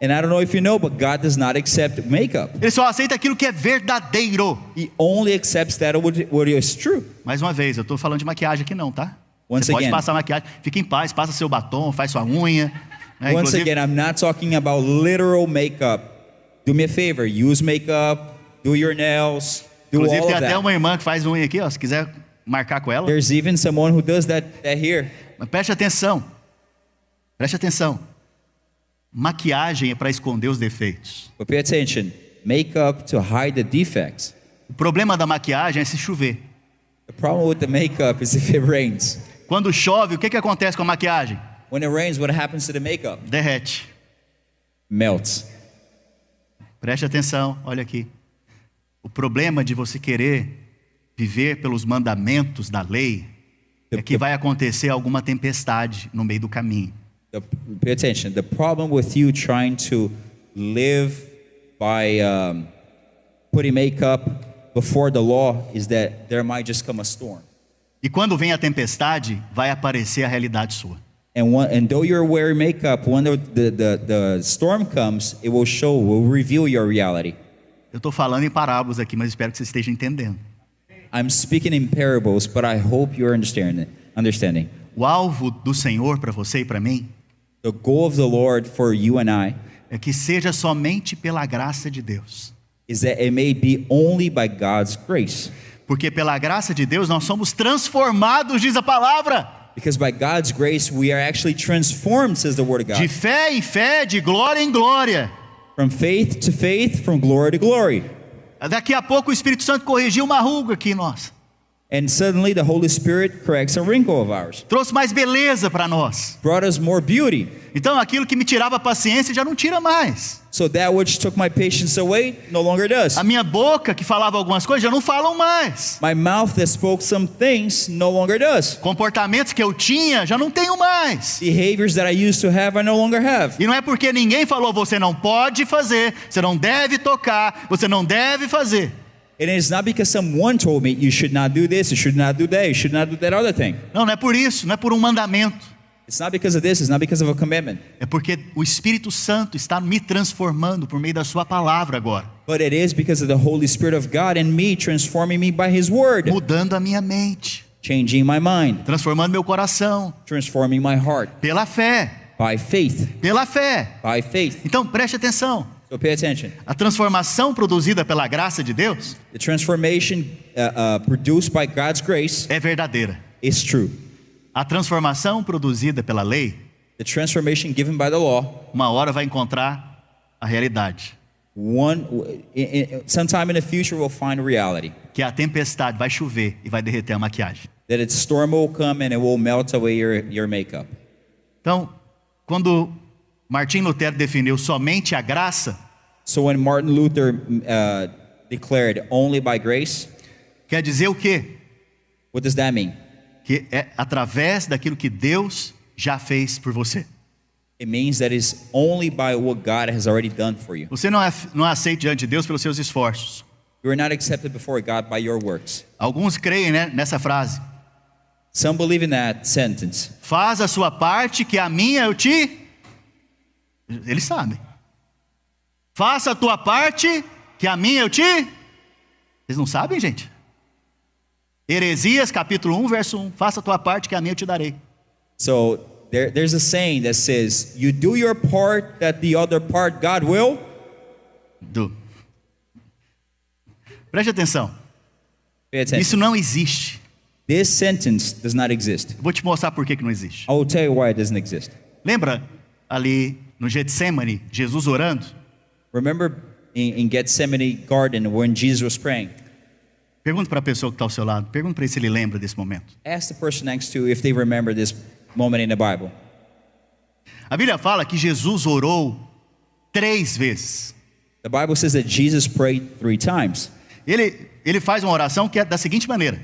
And I don't know if you know, but God does not accept makeup.
Ele só aceita aquilo que é verdadeiro.
He only accepts that what is true.
Mais uma vez, eu estou falando de maquiagem aqui não, tá?
Once
Você pode
again.
passar maquiagem. Fica em paz, passa seu batom, faz sua unha. Né?
Once
Inclusive,
again, I'm not talking about literal makeup. Do me a favor, use makeup, do your nails, do
inclusive
all
tem
of
até
that.
uma irmã que faz unha aqui, ó, se quiser marcar com ela.
There's even someone who does that here.
Mas preste atenção. Preste atenção. Maquiagem é para esconder os defeitos.
But pay attention. Makeup to hide the defects.
O problema da maquiagem é se chover.
The problem with the makeup is if it rains.
Quando chove, o que acontece com a maquiagem?
When it rains, what happens to the makeup?
Derrete.
Melts.
Preste atenção, olha aqui. O problema de você querer viver pelos mandamentos da lei é que vai acontecer alguma tempestade no meio do caminho.
Pay attention. The problem with you trying to live by putting makeup before the law is that there might just come a storm.
E quando vem a tempestade, vai aparecer a realidade sua.
And though you're wearing makeup, when the storm comes, it will reveal your reality.
Eu estou falando em parábolas aqui, mas espero que você esteja entendendo.
I'm speaking in parables, but I hope you're understanding.
O alvo do Senhor para você e para mim
The goal of the Lord for you and I
é que seja somente pela graça de Deus.
is that it may be only by God's grace.
Porque pela graça de Deus nós somos transformados, diz a palavra.
Because by God's grace, we are actually transformed, says the Word of
De
God.
fé em fé, de glória em glória.
From faith to faith, from glory to glory.
Daqui a pouco o Espírito Santo corrigiu uma ruga aqui em nós.
And suddenly the Holy Spirit corrects a wrinkle of ours.
Trouxe mais beleza para nós.
Brought us more beauty.
Então aquilo que me tirava a paciência já não tira mais.
So that which took my patience away no longer does.
A minha boca que falava algumas coisas já não falam mais.
My mouth that spoke some things no longer does.
Comportamentos que eu tinha já não tenho mais.
Behaviors that I used to have, I no longer have.
E não é porque ninguém falou você não pode fazer, você não deve tocar, você não deve fazer.
And it's not because someone told me you should not do this, you should not do that, you should not do that other thing.
Não é por isso, não é por um mandamento.
It's not because of this, it's not because of a commandment.
É porque o Espírito Santo está me transformando por meio da sua palavra agora.
But it is because of the Holy Spirit of God in me, transforming me by His Word,
Mudando a minha mente,
changing my mind,
transformando meu coração.
transforming my heart
Pela fé,
by faith,
pela fé.
by faith.
Então preste atenção.
So pay attention.
A transformação produzida pela graça de Deus
The transformation produced by God's grace
é verdadeira.
is true.
A transformação produzida pela lei,
The transformation given by the law,
uma hora vai encontrar a realidade.
sometime in the future we'll find reality.
Que a tempestade vai chover e vai derreter a maquiagem.
That its storm will come and it will melt away your makeup.
Então, quando Martim Lutero definiu somente a graça,
So when Martin Luther declared only by grace,
quer dizer o quê?
what does that mean?
Que é através daquilo que Deus já fez por você.
It means that it's only by what God has already done for you.
Você não é aceito diante de Deus pelos seus esforços.
You are not accepted before God by your works.
Alguns creem, né, nessa frase.
Some believe in that sentence.
Faz a sua parte que a minha eu te... Eles sabem. Faça a tua parte que a minha eu te... Vocês não sabem, gente? Heresias, capítulo 1, verso 1. Faça a tua parte que a minha eu te darei.
So there's a saying that says, you do your part that the other part God will.
Preste atenção.
Pay attention.
Isso não existe.
This sentence does not exist.
Eu vou te mostrar por que não existe.
I will tell you why it doesn't exist.
Lembra ali no Getsemane, Jesus orando?
Remember in Gethsemane garden when Jesus was praying?
Pergunta para a pessoa que está ao seu lado. Pergunta para ele se ele lembra desse momento.
Ask the person next to you if they remember this moment in the Bible.
A Bíblia fala que Jesus orou 3 vezes.
The Bible says that Jesus prayed 3 times.
Ele faz uma oração que é da seguinte maneira: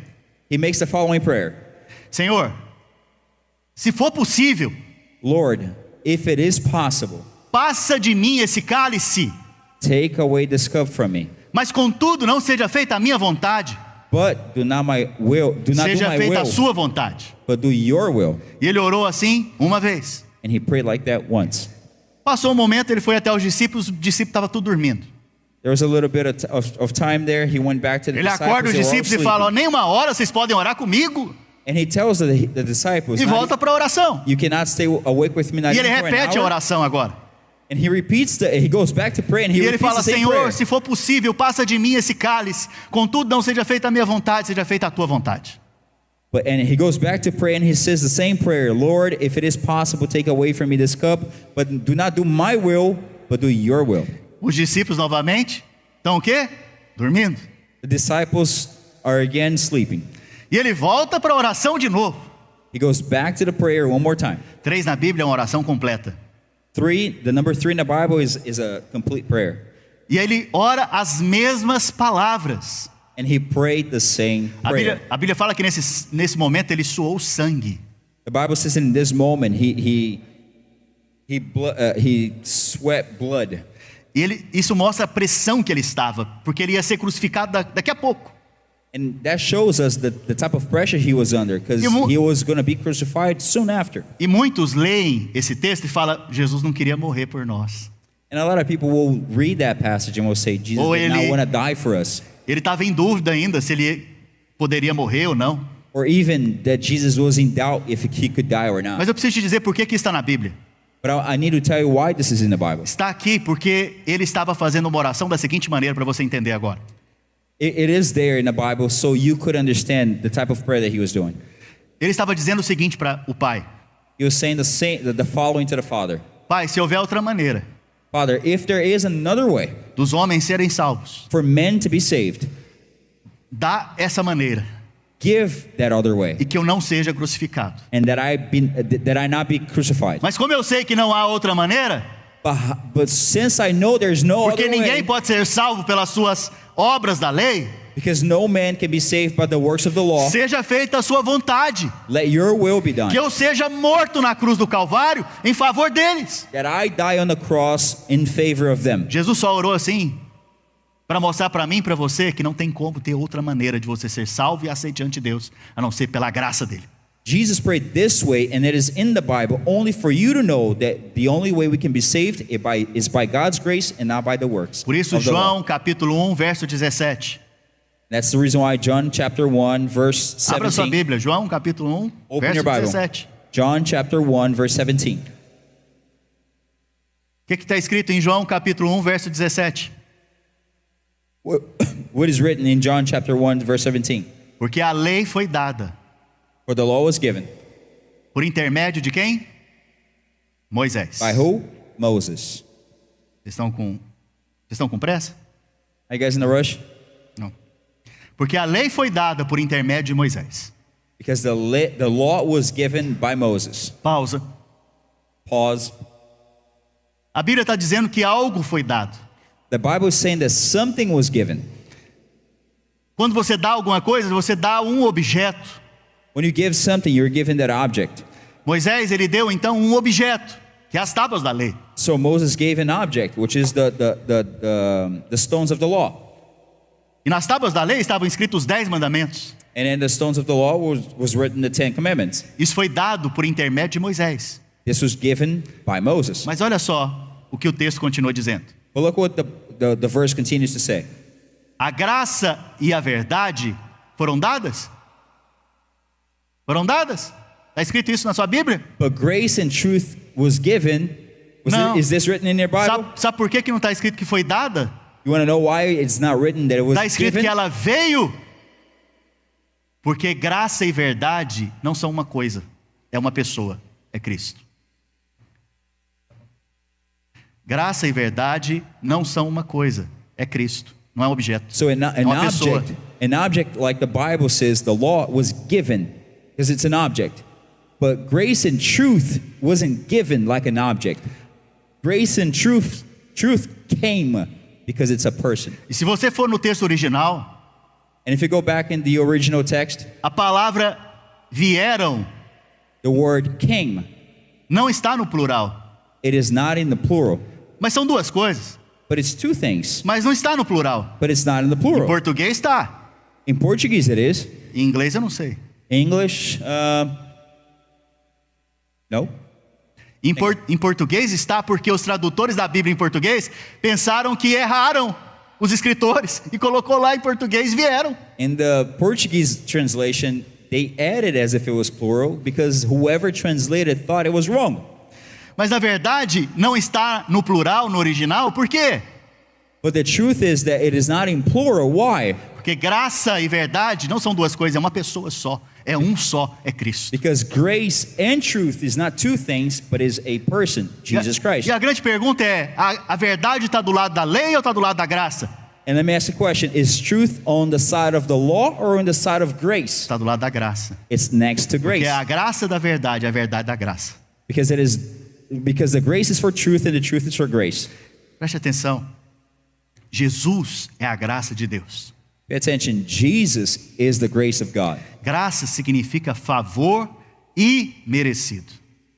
He makes the following prayer.
Senhor, se for possível,
Lord, if it is possible,
passa de mim esse cálice,
take away this cup from me.
mas contudo não seja feita a minha vontade,
But do not do
seja
my
feita a
will,
sua vontade.
but do your will.
E ele orou assim uma vez.
And he prayed like that once.
Passou um momento, ele foi até os discípulos estavam tudo dormindo.
There was a little bit of time there. He went back to the
Ele acorda
disciples.
os
They were all
discípulos e fala:
sleeping.
nem uma hora vocês podem orar comigo.
And he tells the disciples,
E volta para a oração.
you cannot stay awake with me not
E ele
even for an
repete a
hour.
oração agora.
And he he goes back to pray and he
E ele
repeats
fala:
the same
Senhor,
prayer.
se for possível, passa de mim esse cálice. Contudo, não seja feita a minha vontade, seja feita a tua vontade.
And he goes back to pray and he says the same prayer. Lord, if it is possible, take away from me this cup, but do not do my will, but do your will.
Os discípulos novamente estão o quê? Dormindo.
The disciples are again sleeping.
E ele volta para a oração de novo.
He goes back to the prayer one more time.
3 na Bíblia é uma oração completa.
3, the number 3 in the Bible is a complete prayer.
E ele ora as mesmas palavras.
And he prayed the same prayer.
A Bíblia fala que nesse momento ele suou sangue.
The Bible says in this moment he sweat blood.
E isso mostra a pressão que ele estava, porque ele ia ser crucificado daqui a pouco.
And that shows us the type of pressure he was under, because he was going to be crucified soon after.
E muitos leem esse texto e falam: Jesus não queria morrer por nós.
And a lot of people will read that passage and will say, Jesus did not want to die for us.
Ele estava em dúvida ainda se ele poderia morrer ou não.
Or even that Jesus was in doubt if he could die or not.
Mas eu preciso te dizer por que está na Bíblia.
But I need to tell you why this is in the Bible.
Está aqui porque ele estava fazendo uma oração da seguinte maneira, para você entender agora.
It is there in the Bible so you could understand the type of prayer that he was doing.
Ele estava dizendo o seguinte para o pai:
He was saying the following to the Father.
Pai, se houver outra maneira
Father, if there is another way
dos homens serem salvos,
for men to be saved,
dá essa maneira,
give that other way,
e que eu não seja crucificado.
and that I not be crucified.
Mas como eu sei que não há outra maneira,
But since I know there's no
porque
other
ninguém
way,
pode ser salvo pelas suas obras da lei,
because no man can be saved by the works of the law,
seja feita a sua vontade,
let your will be done.
que eu seja morto na cruz do Calvário em favor deles.
That I die on the cross in favor of them.
Jesus só orou assim para mostrar para mim e para você que não tem como ter outra maneira de você ser salvo e aceito diante de Deus, a não ser pela graça dele.
Jesus prayed this way, and it is in the Bible only for you to know that the only way we can be saved is by God's grace and not by the works.
Por isso
of the law.
João capítulo 1, verso 17.
That's the reason why John chapter 1 verse
Abra sua
17.
Bíblia, João capítulo 1,
Open
verso
your Bible.
17.
John chapter 1 verse 17.
O que está escrito em João capítulo 1, verso 17?
What is written in John chapter 1 verse 17?
Porque a lei foi dada
For the law was given.
por intermédio de quem? Moisés.
By who? Moses.
Vocês estão com pressa?
Are you guys in a rush?
Não. Porque a lei foi dada por intermédio de Moisés.
Because the law was given by Moses.
Pausa.
Pause.
A Bíblia está dizendo que algo foi dado.
The Bible is saying that something was given.
Quando você dá alguma coisa, você dá um objeto.
When you give something, you're given that object.
Moisés, ele deu então um objeto. que é as tábuas da lei.
So Moses gave an object, which is the stones of the law.
E nas tábuas da lei estavam escritos os 10 mandamentos.
And in the stones of the law was written the 10 Commandments.
Isso foi dado por intermédio de Moisés.
This was given by Moses.
Mas olha só o que o texto continua dizendo.
But look what the verse continues to say.
A graça e a verdade foram dadas? Foram dadas? Está escrito isso na sua Bíblia?
But grace and truth was given.
No.
Is this written in your Bible?
Sabe por que não está escrito que foi dada?
You want to know why it's not written that it was
Está escrito
given?
que ela veio. Porque graça e verdade não são uma coisa, é uma pessoa, é Cristo. Graça e verdade não são uma coisa, é Cristo, não é um objeto.
So
é uma pessoa.
an object like the Bible says the law was given because it's an object. But grace and truth wasn't given like an object. Grace and truth came because it's a person.
E se você for no texto original,
And if you go back in the original text,
a palavra vieram
the word came.
não está no plural,
It is not in the plural,
mas são duas coisas.
but it's two things.
Mas não está no plural.
But it's not in the
Em
plural.
português está,
In Portuguese it is.
em inglês eu não sei.
English, no.
Em português está porque os tradutores da Bíblia em português pensaram que erraram os escritores e colocou lá em português vieram.
In the Portuguese translation, they added as if it was plural because whoever translated thought it was wrong.
Mas na verdade não está no plural no original, por quê?
But the truth is that it is not in plural. Why?
Porque graça e verdade não são duas coisas, é uma pessoa só, é um só, é Cristo.
Because grace and truth is not two things, but is a person, Jesus Christ.
E a grande pergunta é, a verdade está do lado da lei ou está do lado da graça?
And let me ask the question, is truth on the side of the law or on the side of grace?
Está do lado da graça.
It's next to
Porque
grace.
é a graça da verdade, a verdade da graça.
Because the grace is for truth and the truth is for grace.
Preste atenção. Jesus é a graça de Deus.
Pay attention, Jesus is the grace of God.
Graça significa favor e merecido.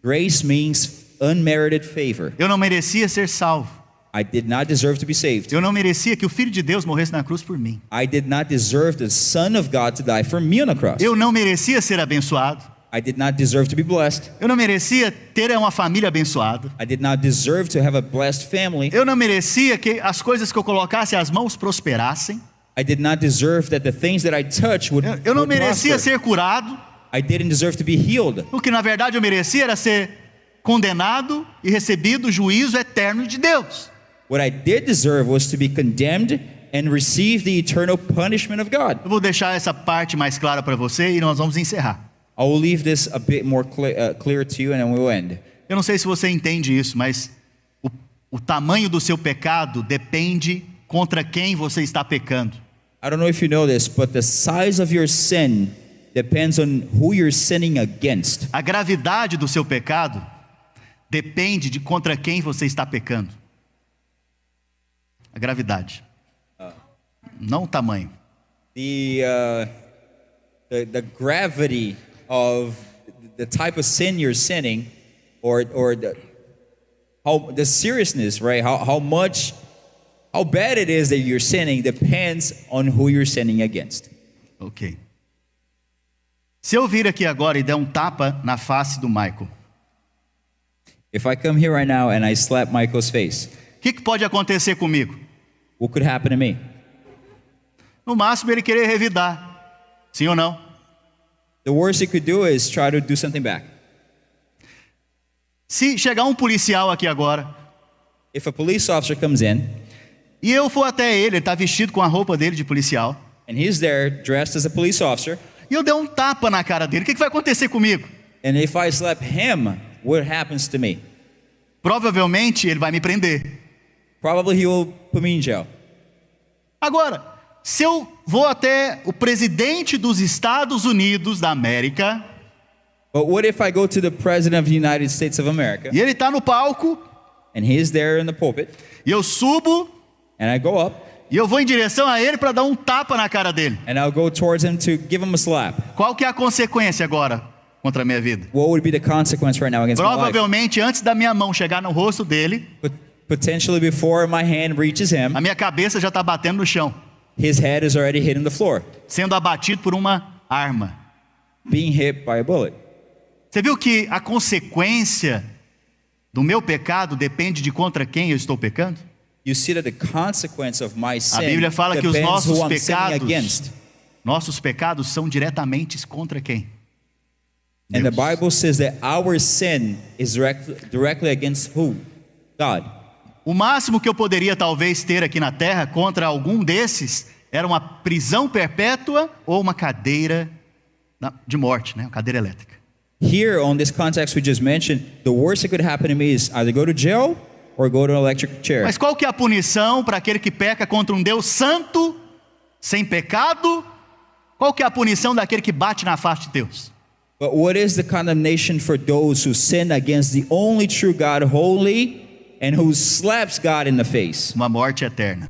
Grace means unmerited favor.
Eu não merecia ser salvo.
I did not deserve to be saved.
Eu não merecia que o Filho de Deus morresse na cruz por mim.
I did not deserve the Son of God to die for me on the cross.
Eu não merecia ser abençoado.
I did not deserve to be blessed.
Eu não merecia ter uma família abençoada.
I did not deserve to have a blessed family.
Eu não merecia que as coisas que eu colocasse as mãos prosperassem.
I did not deserve that the things that I touch would,
Eu não
would
merecia
prosper.
ser curado.
I didn't deserve to be healed.
O que na verdade eu merecia era ser condenado e recebido o juízo eterno de Deus.
What I did deserve was to be condemned and receive the eternal punishment of God.
Eu vou deixar essa parte mais clara para você e nós vamos encerrar.
I will leave this a bit more clear to you and then we'll end.
Eu não sei se você entende isso, mas o tamanho do seu pecado depende contra quem você está pecando.
I don't know if you know this, but the size of your sin depends on who you're sinning against.
A gravidade do seu pecado depende de contra quem você está pecando. A gravidade. Não o tamanho.
The gravity of the type of sin you're sinning, or the seriousness, right? How bad it is that you're sinning depends on who you're sinning against.
Ok. Se eu vir aqui agora e der um tapa na face do Michael,
If I come here right now and I slap Michael's face,
o que pode acontecer comigo?
what could happen to me?
No máximo ele querer revidar. Sim ou não?
The worst he could do is try to do something back.
Se chegar um policial aqui agora
If a police officer comes in
e eu for até ele está vestido com a roupa dele de policial,
and he's there dressed as a police officer,
e eu der um tapa na cara dele, o que vai acontecer comigo?
and if I slap him, what happens to me?
Provavelmente ele vai me prender.
Probably he will put me in jail.
Agora, se eu vou até o presidente dos Estados Unidos da América,
But what if I go to the President of the United States of America,
e ele está no palco,
and he's there in the pulpit,
e eu subo,
and I go up,
e eu vou em direção a ele para dar um tapa na cara dele?
and I'll go towards him to give him a slap?
Qual que é a consequência agora? contra a minha vida?
What would be the consequence right now against my life?
Provavelmente antes da minha mão chegar no rosto dele,
Potentially before my hand reaches him,
a minha cabeça já está batendo no chão,
his head is already hitting the floor,
sendo abatido por uma arma.
being hit by a bullet.
Você viu que a consequência do meu pecado depende de contra quem eu estou pecando?
You see that the consequence of my
A
sin
Bíblia fala que os
depends
nossos
who I'm sinning
pecados,
against.
são diretamente contra quem?
And the
Deus.
Bible says that our sin is directly against who? God.
O máximo que eu poderia talvez ter aqui na terra contra algum desses era uma prisão perpétua ou uma cadeira de morte, né? Uma cadeira elétrica.
Here, on this context we just mentioned, the worst that could happen to me is either go to jail or go to an electric chair.
Mas qual que é a punição para aquele que peca contra um Deus santo, sem pecado? Qual que é a punição daquele que bate na face de Deus?
But what is the condemnation for those who sin against the only true God, holy, and who slaps God in the face?
Uma morte eterna.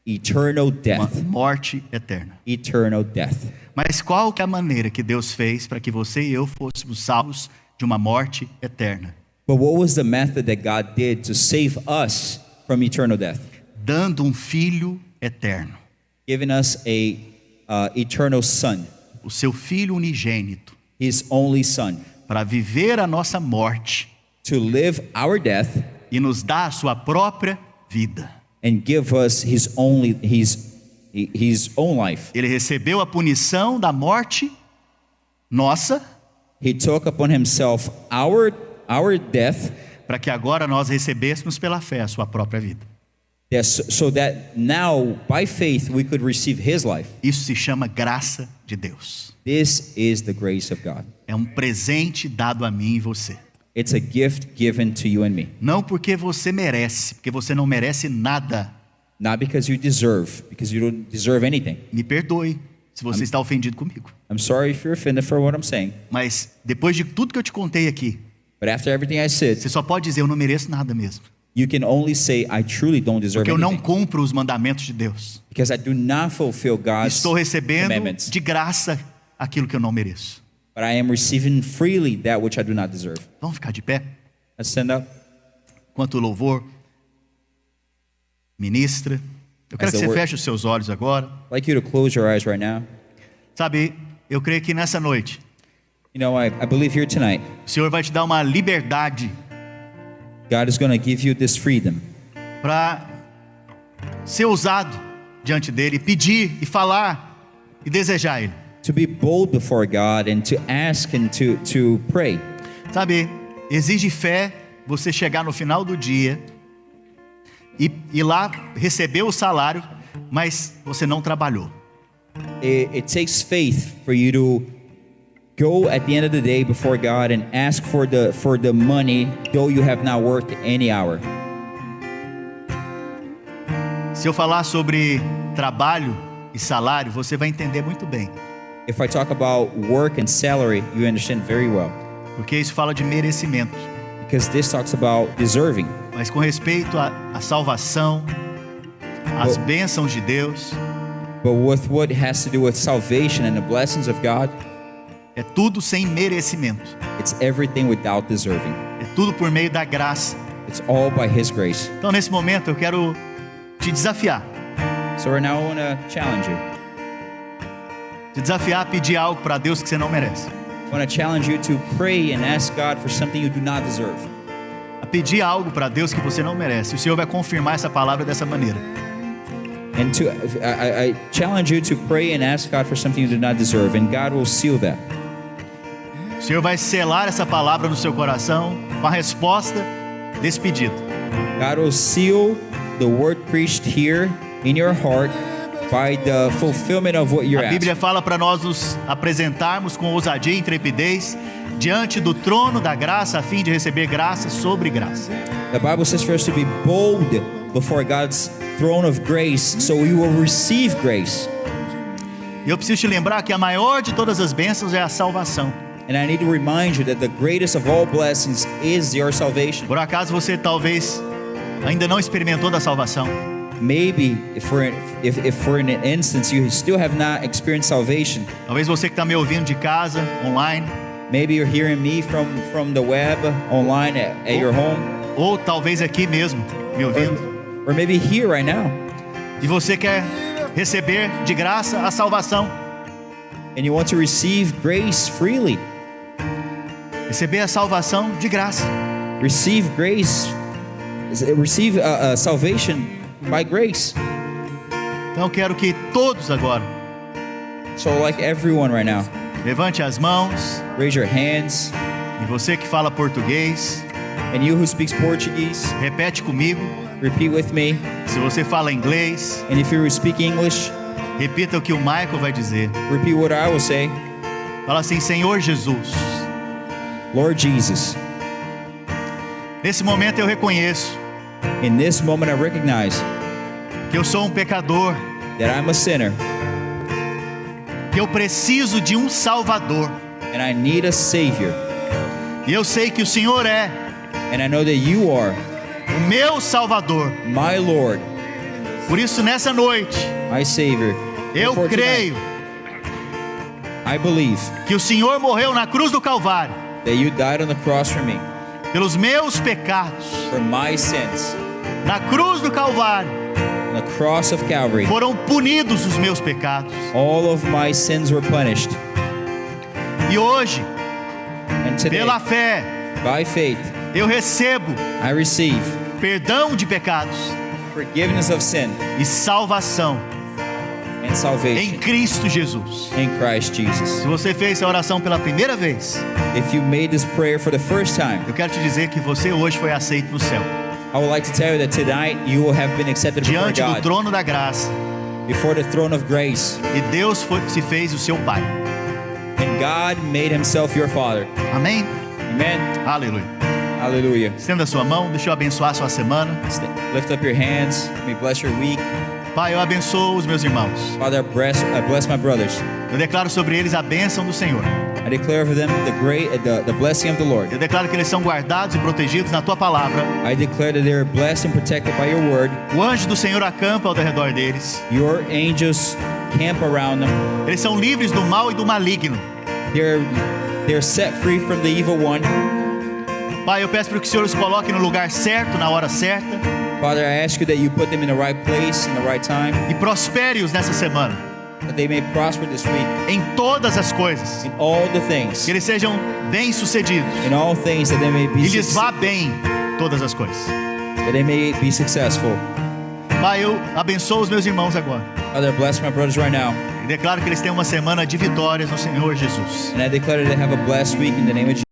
Eternal
Uma
death.
morte eterna.
Eternal death.
Mas qual que é a maneira que Deus fez para que você e eu fôssemos salvos de uma morte eterna?
But what was the method that God did to save us from eternal death?
Dando um filho eterno.
Giving us a eternal son,
O seu filho unigênito.
his only son,
Para viver a nossa morte
to live our death
e nos dar a sua própria vida.
and give us his own life.
Ele recebeu a punição da morte nossa,
He took upon himself our death,
para que agora nós recebêssemos pela fé a sua própria vida.
so that now by faith we could receive his life.
Isso se chama graça de Deus.
This is the grace of God.
É um presente dado a mim e você.
It's a gift given to you and me.
Não porque você merece, porque você não merece nada.
Not because you deserve, because you don't deserve anything.
Me perdoe se você está ofendido comigo.
I'm sorry if you're offended for what I'm saying,
Mas depois de tudo que eu te contei aqui,
but after everything I said,
você só pode dizer: eu não mereço nada mesmo.
you can only say, I truly don't deserve
Porque eu não
anything.
cumpro os mandamentos de Deus.
Because I do not fulfill God's
Estou recebendo
commandments,
de graça aquilo que eu não mereço.
but I am receiving freely that which I do not deserve.
Vamos ficar de pé?
Let's stand up.
Enquanto o louvor ministra. Eu quero
As
que
the
você
word-
feche os seus olhos agora.
I'd like you to close your eyes right now.
Sabe, eu creio que nessa noite
You know, I believe here tonight,
o Senhor vai te dar uma liberdade
God is going to give you this freedom
para ser ousado diante dele, pedir e falar e desejar Ele.
to be bold before God and to ask and to pray.
Sabe, exige fé você chegar no final do dia e ir lá receber o salário, mas você não trabalhou.
It takes faith for you to go at the end of the day before God and ask for the money, though you have not worked any hour.
Se eu falar sobre trabalho e salário, você vai entender muito bem,
If I talk about work and salary, you understand very well,
porque isso fala de merecimento.
because this talks about deserving.
Mas com respeito à salvação, às bênçãos de Deus,
But with what has to do with salvation and the blessings of God,
é tudo sem merecimento.
it's everything without deserving.
É tudo por meio da graça.
It's all by His grace.
Então, nesse momento, eu quero te desafiar.
So right now I want to challenge you.
Te desafiar a pedir algo para Deus que você não merece.
I want to challenge you to pray and ask God for something you do not deserve.
A pedir algo para Deus que você não merece. O Senhor vai confirmar essa palavra dessa maneira.
And I challenge you to pray and ask God for something you do not deserve, and God will seal that.
O Senhor vai selar essa palavra no seu coração com a resposta desse pedido.
God will seal the word preached here in your heart by the fulfillment of what you're
A Bíblia
asking.
fala para nós nos apresentarmos com ousadia e intrepidez diante do trono da graça, a fim de receber graça sobre graça.
The Bible says for us to be bold before God's throne of grace, so we will receive grace.
E eu preciso te lembrar que a maior de todas as bênçãos é a salvação.
And I need to remind you that the greatest of all blessings is your salvation.
Por acaso você talvez ainda não experimentou da salvação?
Maybe if for an instance you still have not experienced salvation,
Talvez você que está me ouvindo de casa, online,
Maybe you're hearing me from the web, online, at your home,
ou talvez aqui mesmo, me ouvindo.
or maybe here right now.
E você quer receber de graça a salvação.
And you want to receive grace freely.
Receber a salvação de graça.
Receive grace. Receive salvation by grace.
Então eu quero que todos agora
So like everyone right now,
levante as mãos.
raise your hands.
E você que fala português,
And you who speaks Portuguese,
repete comigo.
repeat with me.
Se você fala inglês,
And if you speak English,
repita o que o Michael vai dizer.
repeat what I will say.
Fala assim: Senhor Jesus,
Lord Jesus,
nesse momento eu reconheço
in this moment I recognize
que eu sou um pecador,
that I'm a sinner
que eu preciso de um Salvador.
and I need a Savior.
E eu sei que o Senhor é
And I know that you are
o meu Salvador.
my Lord,
Por isso, nessa noite,
my Savior.
eu
Therefore,
creio
I believe
que o Senhor morreu na cruz do Calvário
that you died on the cross for me,
pelos meus pecados.
for my sins.
Na cruz do Calvário
On the cross of Calvary,
foram punidos os meus pecados.
all of my sins were punished.
E hoje,
And today,
pela fé,
by faith,
eu recebo
I receive
perdão de pecados
forgiveness of sin
e salvação
and salvation
em Cristo Jesus.
in Christ Jesus.
Se você fez essa oração pela primeira vez,
If you made this prayer for the first time,
eu quero te dizer que você hoje foi aceito no céu,
I would like to tell you that tonight you will have been accepted before
diante do
God,
trono da graça,
before the throne of grace,
e Deus se fez o seu Pai.
and God made himself your Father.
Amém?
Amen.
Aleluia.
Hallelujah.
Estenda a sua mão, deixa eu abençoar a sua semana.
Lift up your hands. May bless your week.
Pai, eu abençoo os meus irmãos.
Father, I bless my brothers.
Eu declaro sobre eles a bênção do Senhor.
I declare over them the blessing of the Lord.
Eu declaro que eles são guardados e protegidos na tua palavra.
I declare that they are blessed and protected by your word.
O anjo do Senhor acampa ao redor deles.
Your angels camp around them.
Eles são livres do mal e do maligno.
They're set free from the evil one.
Pai, eu peço para que o Senhor os coloque no lugar certo, na hora certa,
Father, I ask you that you put them in the right place, in the right time,
e prospere-os nessa semana,
that they may prosper this week
em todas as coisas.
in all the things,
Que eles sejam bem-sucedidos
in all things, that they may be
e lhes vá bem todas as coisas.
that they may be successful.
Pai, eu abençoo os meus irmãos agora.
Father, bless my brothers right now,
E declaro que eles tenham uma semana de vitórias no Senhor Jesus.
and I declare that they have a blessed week in the name of Jesus.